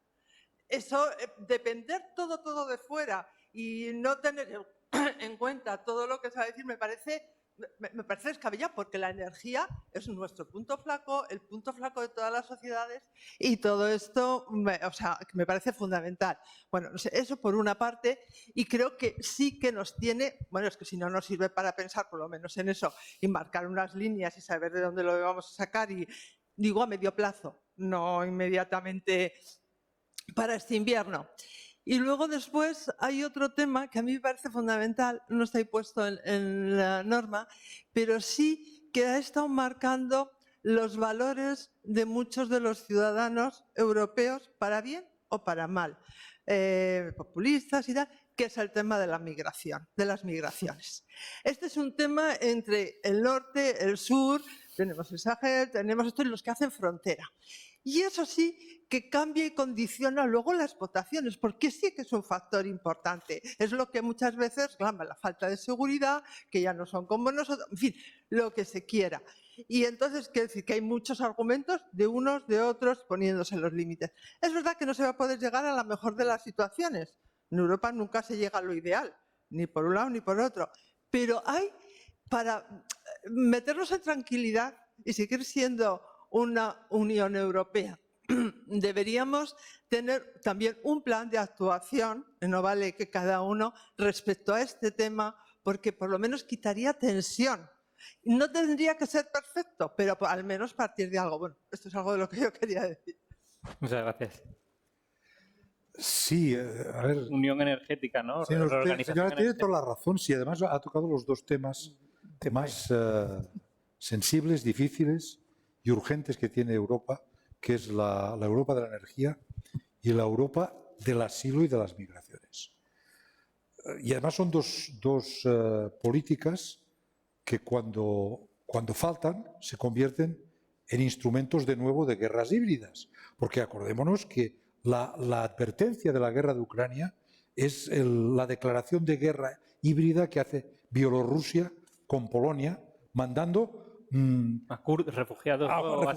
depender todo de fuera y no tener en cuenta todo lo que se va a decir, me parece descabellado, porque la energía es nuestro punto flaco, el punto flaco de todas las sociedades, y todo esto, me parece fundamental. Bueno, no sé, eso por una parte, y creo que sí que nos tiene, bueno, es que si no nos sirve para pensar por lo menos en eso, y marcar unas líneas y saber de dónde lo vamos a sacar, y digo a medio plazo, no inmediatamente para este invierno. Y luego después hay otro tema que a mí me parece fundamental, no está ahí puesto en la norma, pero sí que ha estado marcando los valores de muchos de los ciudadanos europeos, para bien o para mal, populistas y tal, que es el tema de la migración, de las migraciones. Este es un tema entre el norte, el sur, tenemos el Sahel, tenemos esto y los que hacen frontera. Y eso sí que cambia y condiciona luego las votaciones, porque sí que es un factor importante. Es lo que muchas veces clama, la falta de seguridad, que ya no son como nosotros, en fin, lo que se quiera. Y entonces, quiero decir que hay muchos argumentos de unos, de otros, poniéndose los límites. Es verdad que no se va a poder llegar a la mejor de las situaciones. En Europa nunca se llega a lo ideal, ni por un lado ni por otro. Pero hay, para meternos en tranquilidad y seguir siendo una Unión Europea, deberíamos tener también un plan de actuación, no vale que cada uno respecto a este tema, porque por lo menos quitaría tensión. No tendría que ser perfecto, pero al menos partir de algo. Bueno, esto es algo de lo que yo quería decir. Muchas gracias. Sí, a ver. Unión energética, ¿no? Sí, Reorganización señora, tiene energética. toda la razón. Sí, además ha tocado los dos temas sensibles, difíciles y urgentes que tiene Europa, que es la Europa de la energía y la Europa del asilo y de las migraciones. Y además son dos políticas que cuando faltan se convierten en instrumentos de nuevo de guerras híbridas. Porque acordémonos que la advertencia de la guerra de Ucrania es la declaración de guerra híbrida que hace Bielorrusia con Polonia, mandando refugiados o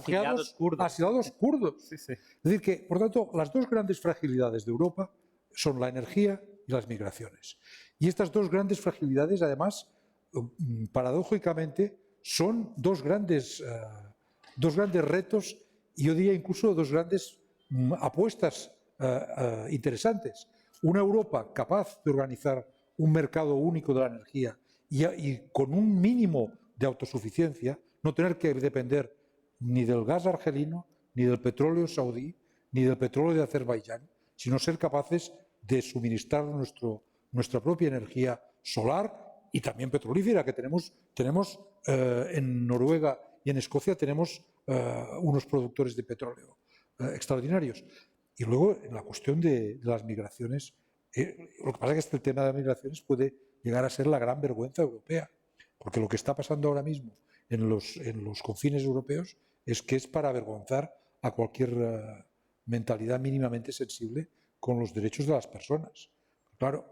asiliados kurdos. Sí, sí. Es decir que, por tanto, las dos grandes fragilidades de Europa son la energía y las migraciones. Y estas dos grandes fragilidades, además, paradójicamente, son dos grandes retos y yo diría incluso dos grandes apuestas interesantes. Una Europa capaz de organizar un mercado único de la energía y con un mínimo de autosuficiencia, no tener que depender ni del gas argelino, ni del petróleo saudí, ni del petróleo de Azerbaiyán, sino ser capaces de suministrar nuestra propia energía solar y también petrolífera, que tenemos en Noruega y en Escocia tenemos unos productores de petróleo extraordinarios. Y luego, en la cuestión de las migraciones, lo que pasa es que este tema de las migraciones puede llegar a ser la gran vergüenza europea, porque lo que está pasando ahora mismo en los confines europeos es que es para avergonzar a cualquier mentalidad mínimamente sensible con los derechos de las personas. Claro,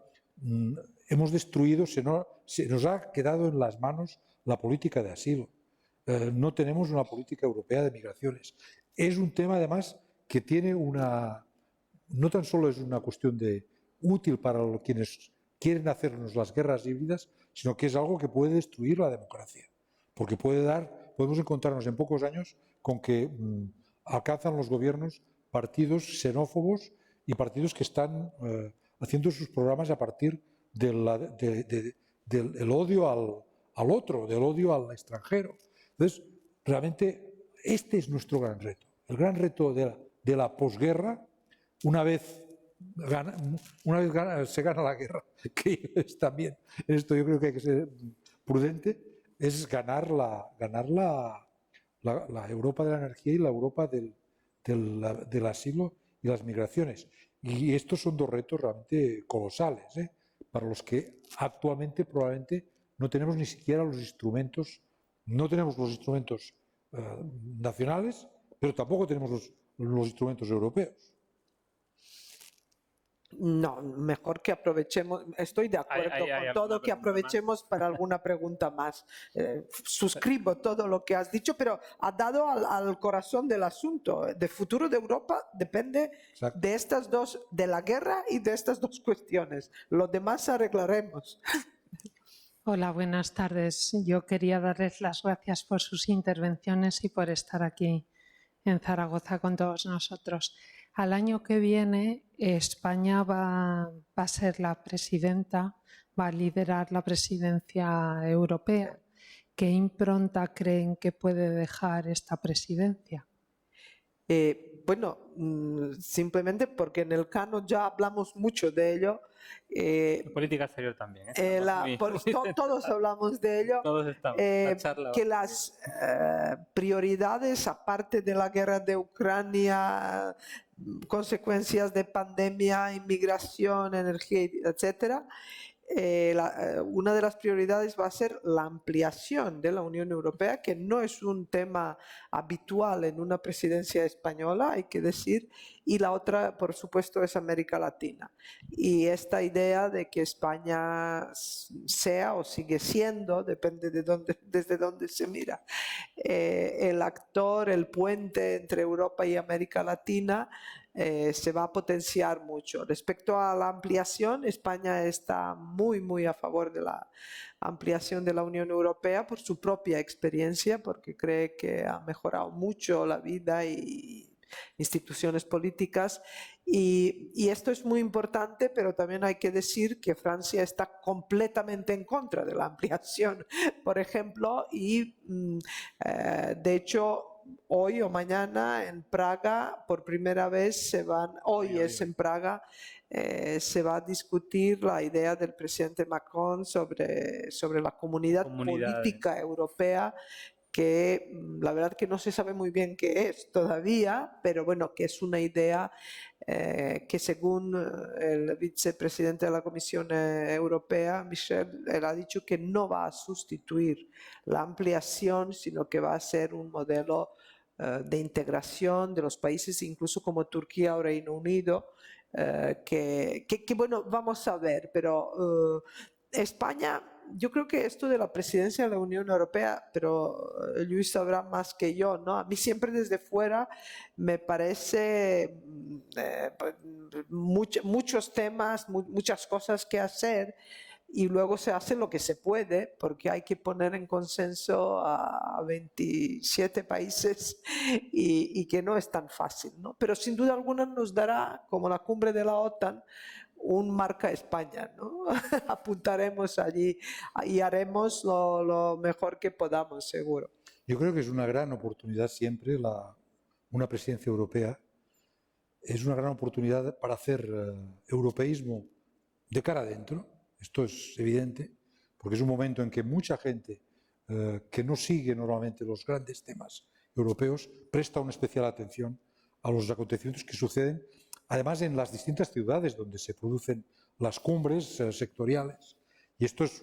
hemos destruido, se nos ha quedado en las manos la política de asilo. No tenemos una política europea de migraciones. Es un tema, además, que tiene no tan solo es una cuestión útil para quienes quieren hacernos las guerras híbridas, sino que es algo que puede destruir la democracia. Porque podemos encontrarnos en pocos años con que alcanzan los gobiernos partidos xenófobos y partidos que están haciendo sus programas a partir del odio al otro, del odio al extranjero. Entonces, realmente este es nuestro gran reto. El gran reto de la posguerra, una vez se gana la guerra, que es también, en esto yo creo que hay que ser prudente, es ganar la Europa de la energía y la Europa del asilo y las migraciones. Y estos son dos retos realmente colosales, para los que actualmente probablemente no tenemos ni siquiera los instrumentos, nacionales, pero tampoco tenemos los instrumentos europeos. No, mejor que aprovechemos, estoy de acuerdo con todo, que aprovechemos para alguna pregunta más. Suscribo todo lo que has dicho, pero has dado al corazón del asunto. El futuro de Europa depende de estas dos, de la guerra y de estas dos cuestiones. Lo demás arreglaremos. Hola, buenas tardes. Yo quería darles las gracias por sus intervenciones y por estar aquí en Zaragoza con todos nosotros. Al año que viene, España va a ser la presidenta, va a liderar la presidencia europea. ¿Qué impronta creen que puede dejar esta presidencia? Bueno, simplemente porque en el Cano ya hablamos mucho de ello. Política exterior también. Todos hablamos de ello. Todos estamos. Que las prioridades, aparte de la guerra de Ucrania, consecuencias de pandemia, inmigración, energía, etcétera, una de las prioridades va a ser la ampliación de la Unión Europea, que no es un tema habitual en una presidencia española, hay que decir, y la otra, por supuesto, es América Latina. Y esta idea de que España sea o sigue siendo, depende de desde dónde se mira, el actor, el puente entre Europa y América Latina, se va a potenciar mucho. Respecto a la ampliación, España está muy a favor de la ampliación de la Unión Europea por su propia experiencia, porque cree que ha mejorado mucho la vida y instituciones políticas, y esto es muy importante, pero también hay que decir que Francia está completamente en contra de la ampliación, por ejemplo, y de hecho hoy o mañana en Praga por primera vez se va a discutir la idea del presidente Macron sobre la comunidad política europea, que la verdad que no se sabe muy bien qué es todavía, pero bueno, que es una idea que según el vicepresidente de la Comisión Europea, Michel, él ha dicho que no va a sustituir la ampliación, sino que va a ser un modelo de integración de los países, incluso como Turquía o Reino Unido, que bueno, vamos a ver, pero España... Yo creo que esto de la presidencia de la Unión Europea, pero Luis sabrá más que yo, ¿no? A mí siempre desde fuera me parece muchos temas, muchas cosas que hacer, y luego se hace lo que se puede, porque hay que poner en consenso a 27 países y que no es tan fácil, ¿no? Pero sin duda alguna nos dará, como la cumbre de la OTAN, un marca España, ¿no? Apuntaremos allí y haremos lo mejor que podamos, seguro. Yo creo que es una gran oportunidad siempre una presidencia europea. Es una gran oportunidad para hacer europeísmo de cara adentro. Esto es evidente, porque es un momento en que mucha gente que no sigue normalmente los grandes temas europeos presta una especial atención a los acontecimientos que suceden, además en las distintas ciudades donde se producen las cumbres sectoriales. Y esto es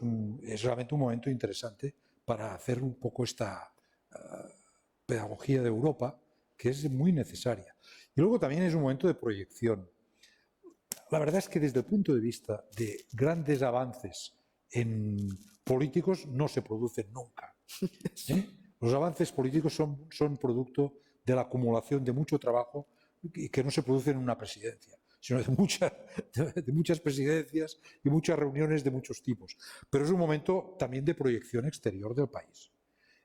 realmente un momento interesante para hacer un poco esta pedagogía de Europa, que es muy necesaria. Y luego también es un momento de proyección. La verdad es que desde el punto de vista de grandes avances en políticos no se producen nunca. Los avances políticos son producto de la acumulación de mucho trabajo y que no se producen en una presidencia, sino de muchas presidencias y muchas reuniones de muchos tipos. Pero es un momento también de proyección exterior del país.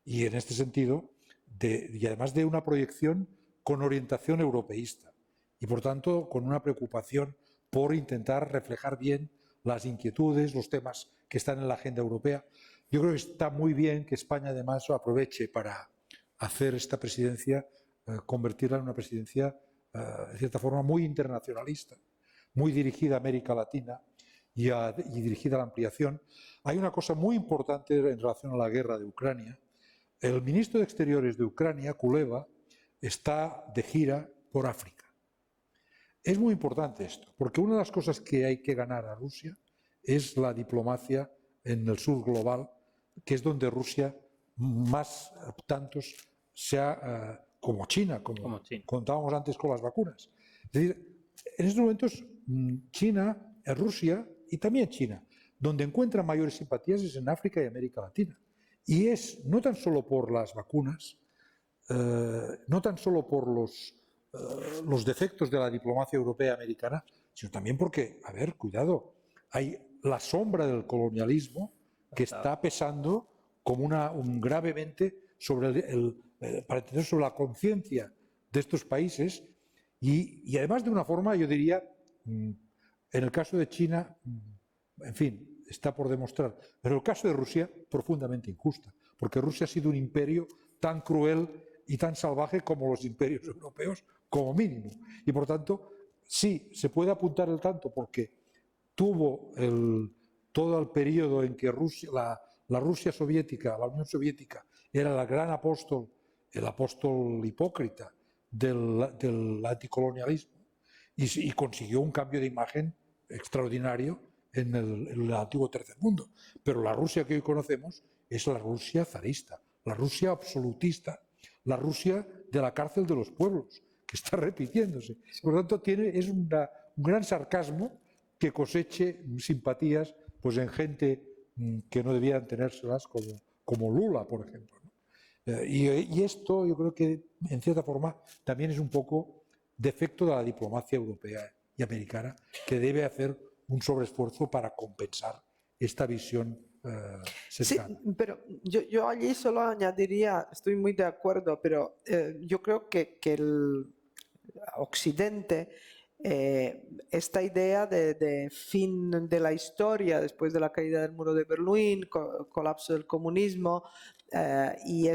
Y en este sentido, y además de una proyección con orientación europeísta y por tanto con una preocupación por intentar reflejar bien las inquietudes, los temas que están en la agenda europea. Yo creo que está muy bien que España además aproveche para hacer esta presidencia, convertirla en una presidencia de cierta forma muy internacionalista, muy dirigida a América Latina y dirigida a la ampliación. Hay una cosa muy importante en relación a la guerra de Ucrania. El ministro de Exteriores de Ucrania, Kuleba, está de gira por África. Es muy importante esto, porque una de las cosas que hay que ganar a Rusia es la diplomacia en el sur global, que es donde Rusia más tantos se ha, como China, como contábamos antes con las vacunas. Es decir, en estos momentos China, Rusia y también China, donde encuentra mayores simpatías es en África y América Latina. Y es no tan solo por las vacunas, no tan solo por los defectos de la diplomacia europea americana, sino también porque, a ver, cuidado, hay la sombra del colonialismo que está pesando como gravemente sobre para entender sobre la conciencia de estos países y además de una forma, yo diría, en el caso de China, en fin, está por demostrar, pero en el caso de Rusia, profundamente injusta, porque Rusia ha sido un imperio tan cruel y tan salvaje como los imperios europeos, como mínimo. Y por tanto, sí, se puede apuntar el tanto porque tuvo todo el periodo en que la Rusia soviética, la Unión Soviética, era el gran apóstol, el apóstol hipócrita del anticolonialismo y consiguió un cambio de imagen extraordinario en el antiguo tercer mundo. Pero la Rusia que hoy conocemos es la Rusia zarista, la Rusia absolutista, la Rusia de la cárcel de los pueblos, que está repitiéndose. Por lo tanto, es un gran sarcasmo que coseche simpatías pues, en gente que no debían tenérselas, como Lula, por ejemplo, ¿no? Y esto yo creo que, en cierta forma, también es un poco defecto de la diplomacia europea y americana, que debe hacer un sobreesfuerzo para compensar esta visión cercana. Sí, pero yo allí solo añadiría, estoy muy de acuerdo, pero yo creo que el Occidente, esta idea de fin de la historia después de la caída del muro de Berlín, colapso del comunismo, y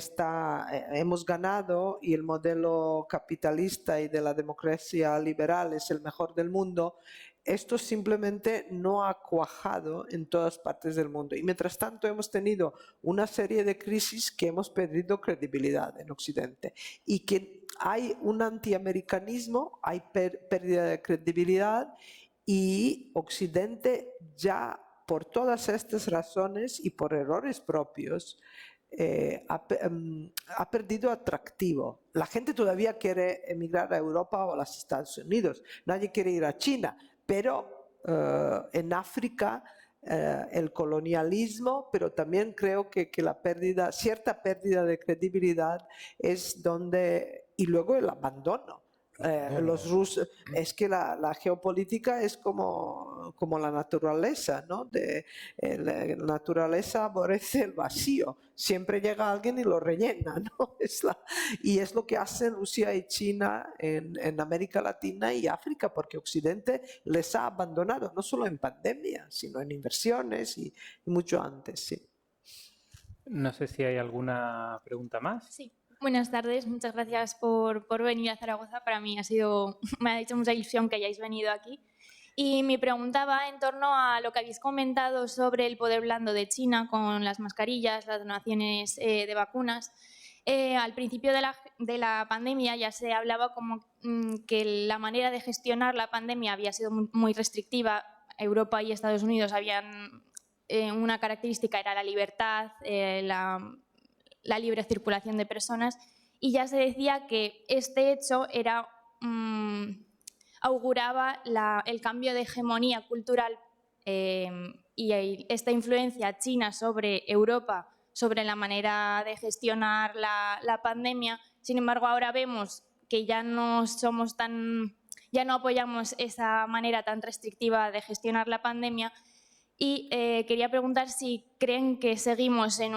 hemos ganado y el modelo capitalista y de la democracia liberal es el mejor del mundo, esto simplemente no ha cuajado en todas partes del mundo. Y mientras tanto hemos tenido una serie de crisis que hemos perdido credibilidad en Occidente y que hay un antiamericanismo, hay pérdida de credibilidad y Occidente ya por todas estas razones y por errores propios ha perdido atractivo. La gente todavía quiere emigrar a Europa o a los Estados Unidos, nadie quiere ir a China, pero en África el colonialismo, pero también creo que cierta pérdida de credibilidad es donde, y luego el abandono. Los rusos, es que la geopolítica es como la naturaleza, ¿no? La naturaleza aborrece el vacío, siempre llega alguien y lo rellena, ¿no? Y es lo que hacen Rusia y China en América Latina y África, porque Occidente les ha abandonado, no solo en pandemia, sino en inversiones y mucho antes, sí. No sé si hay alguna pregunta más. Sí. Buenas tardes, muchas gracias por venir a Zaragoza. Para mí me ha hecho mucha ilusión que hayáis venido aquí. Y mi pregunta va en torno a lo que habéis comentado sobre el poder blando de China con las mascarillas, las donaciones de vacunas. Al principio de la pandemia ya se hablaba como que la manera de gestionar la pandemia había sido muy restrictiva. Europa y Estados Unidos habían una característica, era la libertad, la libre circulación de personas, y ya se decía que este hecho auguraba el cambio de hegemonía cultural y esta influencia china sobre Europa, sobre la manera de gestionar la pandemia. Sin embargo, ahora vemos que ya no apoyamos esa manera tan restrictiva de gestionar la pandemia, y quería preguntar si creen que seguimos en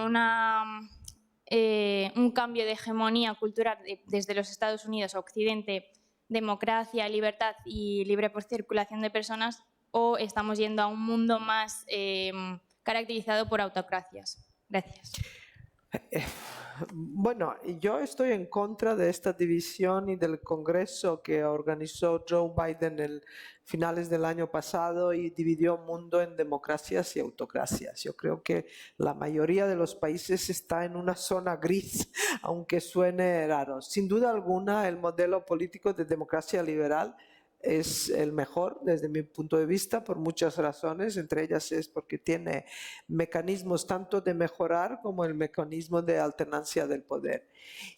un cambio de hegemonía cultural desde los Estados Unidos a Occidente, democracia, libertad y libre circulación de personas, o estamos yendo a un mundo más caracterizado por autocracias. Gracias. Bueno, yo estoy en contra de esta división y del Congreso que organizó Joe Biden en finales del año pasado y dividió el mundo en democracias y autocracias. Yo creo que la mayoría de los países está en una zona gris, aunque suene raro. Sin duda alguna, el modelo político de democracia liberal es el mejor desde mi punto de vista por muchas razones, entre ellas es porque tiene mecanismos tanto de mejorar como el mecanismo de alternancia del poder.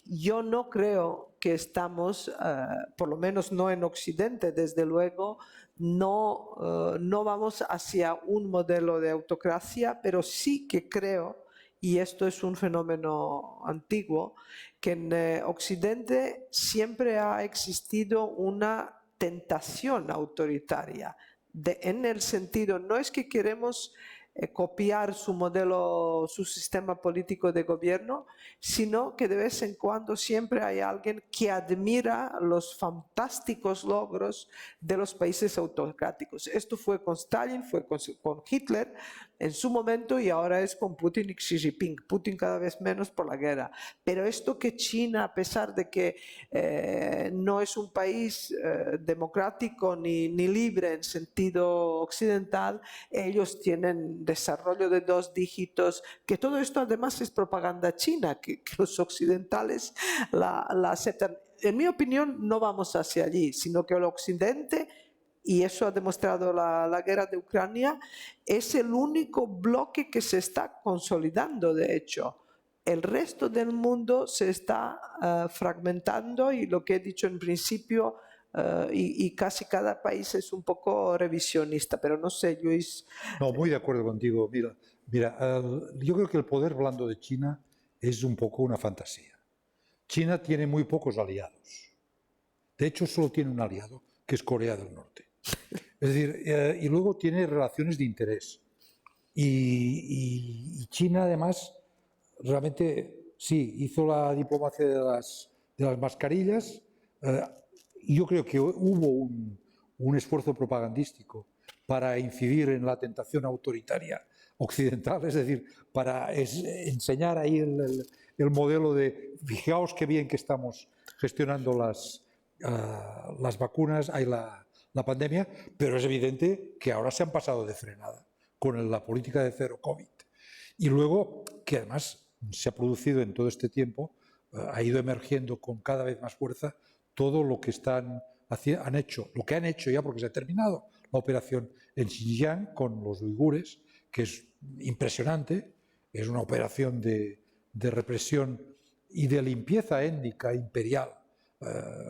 Yo no creo que estamos, por lo menos no en Occidente, desde luego, no vamos hacia un modelo de autocracia, pero sí que creo, y esto es un fenómeno antiguo, que en Occidente siempre ha existido una tentación autoritaria, en el sentido, no es que queremos copiar su modelo, su sistema político de gobierno, sino que de vez en cuando siempre hay alguien que admira los fantásticos logros de los países autocráticos. Esto fue con Stalin, fue con Hitler en su momento y ahora es con Putin y Xi Jinping. Putin cada vez menos por la guerra. Pero esto que China, a pesar de que no es un país democrático ni libre en sentido occidental, ellos tienen desarrollo de 2 dígitos, que todo esto además es propaganda china, que los occidentales la aceptan. En mi opinión, no vamos hacia allí, sino que el Occidente y eso ha demostrado la guerra de Ucrania, es el único bloque que se está consolidando, de hecho. El resto del mundo se está fragmentando y lo que he dicho en principio, y casi cada país es un poco revisionista, pero no sé, Luis. No, muy de acuerdo contigo. Mira, yo creo que el poder blando de China es un poco una fantasía. China tiene muy pocos aliados. De hecho, solo tiene un aliado, que es Corea del Norte. Es decir, y luego tiene relaciones de interés. Y China, además, realmente, sí, hizo la diplomacia de las mascarillas. Y yo creo que hubo un esfuerzo propagandístico para incidir en la tentación autoritaria occidental, es decir, para enseñar ahí el modelo de, fijaos qué bien que estamos gestionando las vacunas, la pandemia, pero es evidente que ahora se han pasado de frenada con la política de cero COVID. Y luego, que además se ha producido en todo este tiempo, ha ido emergiendo con cada vez más fuerza todo lo que han hecho, lo que han hecho ya, porque se ha terminado la operación en Xinjiang con los uigures, que es impresionante, es una operación de represión y de limpieza étnica imperial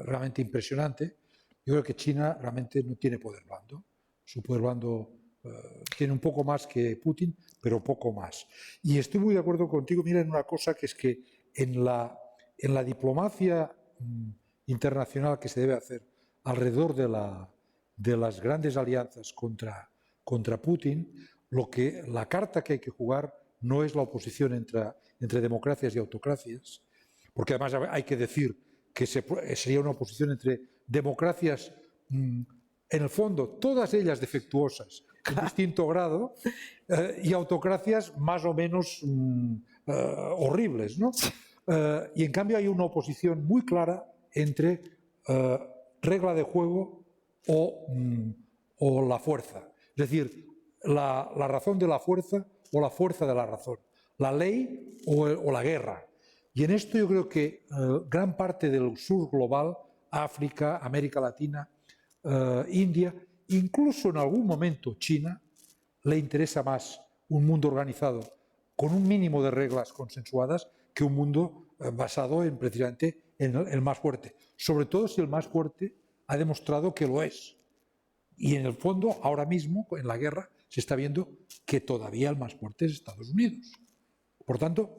realmente impresionante. Yo creo que China realmente no tiene poder blando. Su poder blando tiene un poco más que Putin, pero poco más. Y estoy muy de acuerdo contigo, mira, en una cosa, que es que en la diplomacia internacional que se debe hacer alrededor de las grandes alianzas contra Putin, la carta que hay que jugar no es la oposición entre democracias y autocracias, porque además hay que decir que sería una oposición entre democracias, en el fondo, todas ellas defectuosas, en distinto grado, y autocracias más o menos horribles, ¿no? Y en cambio hay una oposición muy clara entre regla de juego o la fuerza. Es decir, la razón de la fuerza o la fuerza de la razón, la ley o la guerra. Y en esto yo creo que gran parte del sur global, África, América Latina, India, incluso en algún momento China, le interesa más un mundo organizado con un mínimo de reglas consensuadas que un mundo basado precisamente en el más fuerte. Sobre todo si el más fuerte ha demostrado que lo es. Y en el fondo, ahora mismo, en la guerra, se está viendo que todavía el más fuerte es Estados Unidos. Por tanto,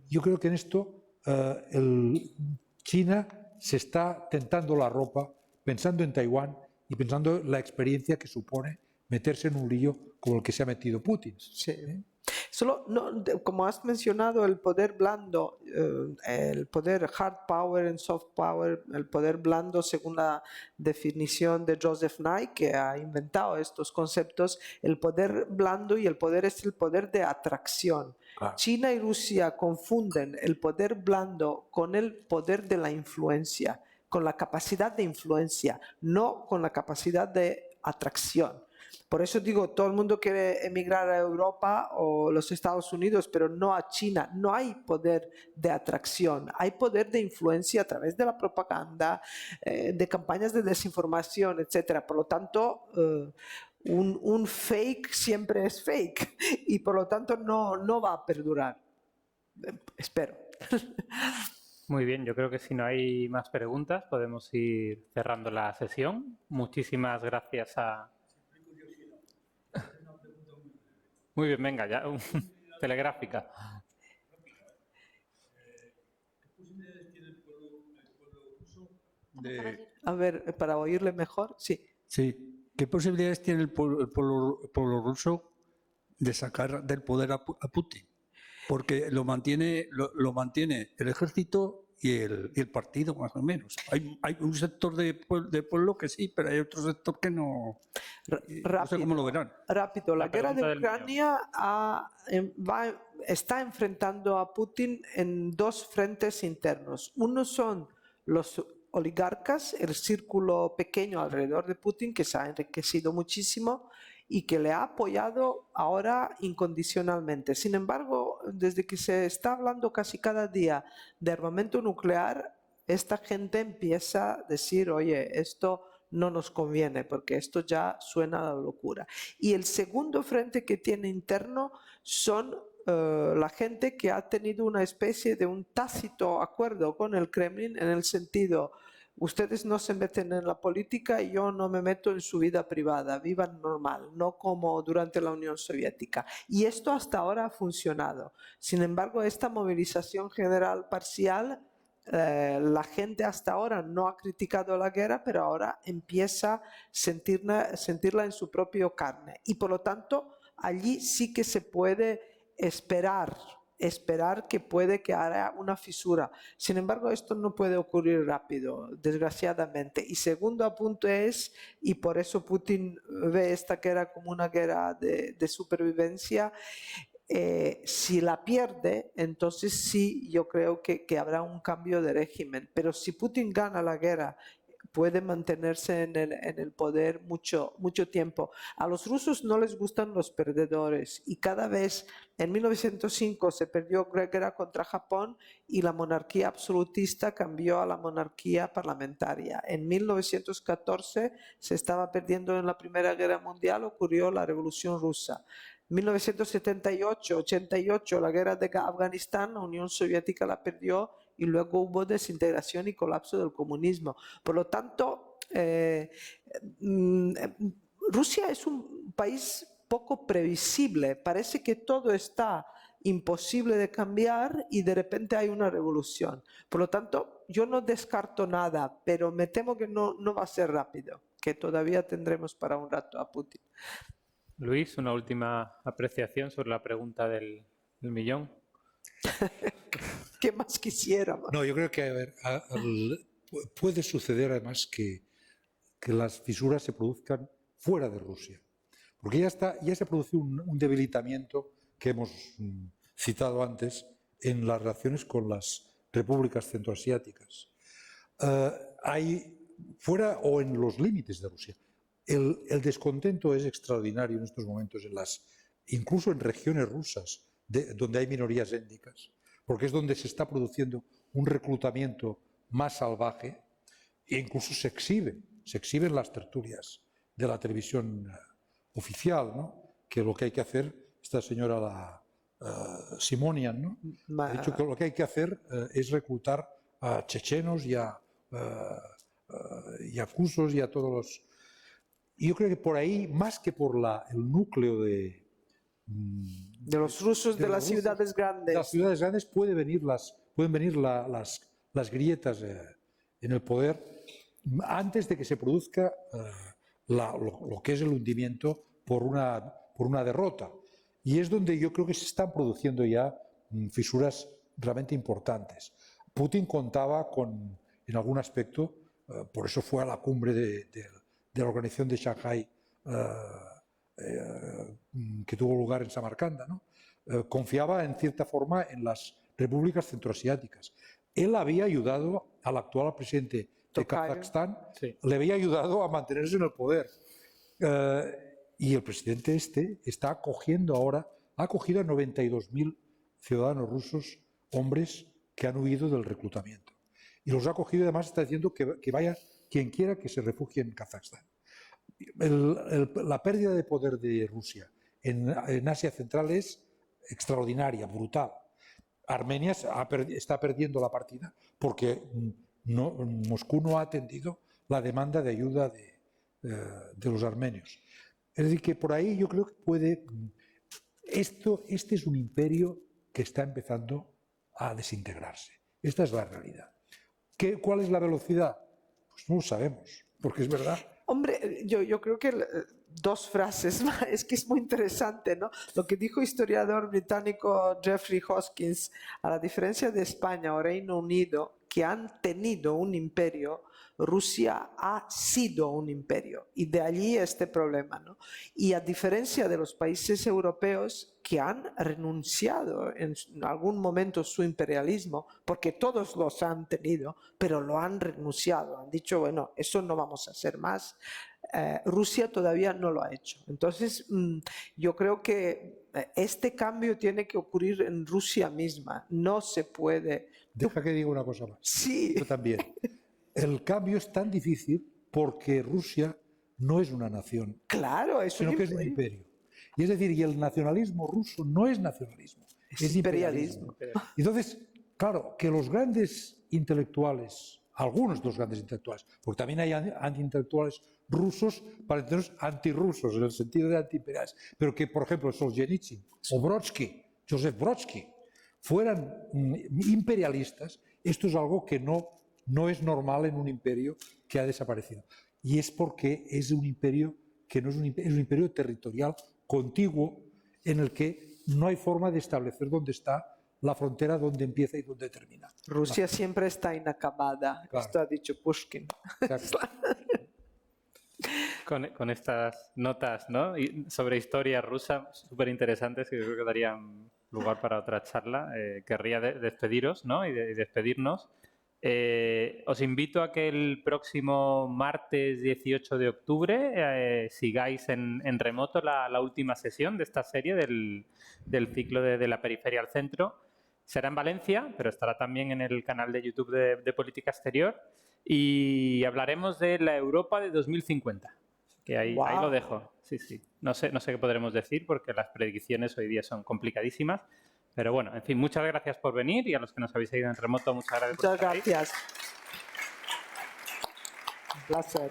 yo creo que en esto China se está tentando la ropa pensando en Taiwán y pensando en la experiencia que supone meterse en un lío como el que se ha metido Putin. Sí. Solo, como has mencionado, el poder blando, el poder hard power and soft power, el poder blando según la definición de Joseph Nye, que ha inventado estos conceptos, el poder blando y el poder es el poder de atracción. Claro. China y Rusia confunden el poder blando con el poder de la influencia, con la capacidad de influencia, no con la capacidad de atracción. Por eso digo, todo el mundo quiere emigrar a Europa o los Estados Unidos, pero no a China. No hay poder de atracción, hay poder de influencia a través de la propaganda, de campañas de desinformación, etc. Por lo tanto, un fake siempre es fake y por lo tanto no va a perdurar. Espero. Muy bien, yo creo que si no hay más preguntas podemos ir cerrando la sesión. Muchísimas gracias a... Muy bien, venga, ya, telegráfica. A ver, para oírle mejor, sí. Sí, ¿qué posibilidades tiene el pueblo ruso de sacar del poder a Putin? Porque lo mantiene el ejército y el partido, más o menos. Hay un sector de pueblo que sí, pero hay otro sector que no. No sé cómo lo verán. Rápido, la guerra de Ucrania está enfrentando a Putin en dos frentes internos. Uno son los oligarcas, el círculo pequeño alrededor de Putin, que se ha enriquecido muchísimo y que le ha apoyado ahora incondicionalmente. Sin embargo, desde que se está hablando casi cada día de armamento nuclear, esta gente empieza a decir, oye, esto no nos conviene, porque esto ya suena a la locura. Y el segundo frente que tiene interno son la gente que ha tenido una especie de un tácito acuerdo con el Kremlin en el sentido, ustedes no se meten en la política y yo no me meto en su vida privada, vivan normal, no como durante la Unión Soviética. Y esto hasta ahora ha funcionado. Sin embargo, esta movilización general parcial, la gente hasta ahora no ha criticado la guerra, pero ahora empieza a sentirla en su propia carne. Y por lo tanto, allí sí que se puede esperar que puede que haya una fisura. Sin embargo, esto no puede ocurrir rápido, desgraciadamente. Y segundo apunte es, y por eso Putin ve esta guerra como una guerra de supervivencia, si la pierde, entonces sí, yo creo que habrá un cambio de régimen. Pero si Putin gana la guerra, puede mantenerse en el poder mucho tiempo. A los rusos no les gustan los perdedores y cada vez, en 1905 se perdió guerra contra Japón y la monarquía absolutista cambió a la monarquía parlamentaria. En 1914 se estaba perdiendo en la Primera Guerra Mundial, ocurrió la Revolución Rusa. 1978-88, la guerra de Afganistán, la Unión Soviética la perdió y luego hubo desintegración y colapso del comunismo. Por lo tanto, Rusia es un país poco previsible. Parece que todo está imposible de cambiar y de repente hay una revolución. Por lo tanto, yo no descarto nada, pero me temo que no va a ser rápido, que todavía tendremos para un rato a Putin. Luis, una última apreciación sobre la pregunta del millón. ¿Qué más quisiéramos? No, yo creo que a ver, puede suceder además que las fisuras se produzcan fuera de Rusia. Porque ya se ha producido un debilitamiento que hemos citado antes en las relaciones con las repúblicas centroasiáticas. Hay fuera o en los límites de Rusia. El descontento es extraordinario en estos momentos, incluso en regiones rusas, donde hay minorías étnicas, porque es donde se está produciendo un reclutamiento más salvaje e incluso se exhiben las tertulias de la televisión oficial, ¿no? Que lo que hay que hacer, esta señora Simonian, ¿no? Ha dicho que lo que hay que hacer es reclutar a chechenos y a rusos y a todos los... Y yo creo que por ahí, más que por el núcleo de los rusos de las ciudades grandes. De las ciudades grandes pueden venir las grietas en el poder antes de que se produzca lo que es el hundimiento por una derrota. Y es donde yo creo que se están produciendo ya fisuras realmente importantes. Putin contaba en algún aspecto, por eso fue a la cumbre de la organización de Shanghái que tuvo lugar en Samarcanda, ¿no? Confiaba en cierta forma en las repúblicas centroasiáticas. Él había ayudado al actual presidente de Kazajstán, sí. Le había ayudado a mantenerse en el poder. Y el presidente está acogiendo ahora, ha acogido a 92.000 ciudadanos rusos, hombres que han huido del reclutamiento. Y los ha acogido y además está diciendo que vaya quien quiera que se refugie en Kazajstán. La pérdida de poder de Rusia en Asia Central es extraordinaria, brutal. Armenia está perdiendo la partida porque Moscú no ha atendido la demanda de ayuda de los armenios. Es decir, que por ahí yo creo que puede... Este es un imperio que está empezando a desintegrarse. Esta es la realidad. ¿Cuál es la velocidad? Pues no lo sabemos, porque es verdad. Hombre, yo creo que dos frases, es que es muy interesante, ¿no? Lo que dijo el historiador británico Geoffrey Hoskins, a la diferencia de España o Reino Unido, que han tenido un imperio, Rusia ha sido un imperio y de allí este problema, ¿no? Y a diferencia de los países europeos que han renunciado en algún momento su imperialismo, porque todos los han tenido, pero lo han renunciado, han dicho, bueno, eso no vamos a hacer más. Rusia todavía no lo ha hecho. Entonces, yo creo que este cambio tiene que ocurrir en Rusia misma, no se puede... Deja que diga una cosa más. Sí. Yo también. El cambio es tan difícil porque Rusia no es una nación, Claro, es sino que es un imperio. Y es decir, y el nacionalismo ruso no es nacionalismo, es imperialismo. Entonces, claro, que los grandes intelectuales, algunos de los grandes intelectuales, porque también hay antiintelectuales rusos, para entendernos antirrusos, en el sentido de antiimperiales, pero que, por ejemplo, Solzhenitsyn o Brodsky, Joseph Brodsky, fueran imperialistas, esto es algo que no es normal en un imperio que ha desaparecido. Y es porque es un imperio que no es un imperio territorial contiguo en el que no hay forma de establecer dónde está la frontera, dónde empieza y dónde termina. Rusia siempre está inacabada, Claro. esto ha dicho Pushkin. Exacto. Con estas notas, ¿no? Sobre historia rusa súper interesantes que creo que darían lugar para otra charla. Querría despediros, ¿no? y despedirnos. Os invito a que el próximo martes 18 de octubre sigáis en remoto la última sesión de esta serie del ciclo de la periferia al centro. Será en Valencia, pero estará también en el canal de YouTube de Política Exterior. Y hablaremos de la Europa de 2050. Que ahí lo dejo. Sí, sí. No sé qué podremos decir porque las predicciones hoy día son complicadísimas. Pero bueno, en fin, muchas gracias por venir y a los que nos habéis seguido en remoto, muchas gracias por estar ahí. Muchas gracias. Un placer.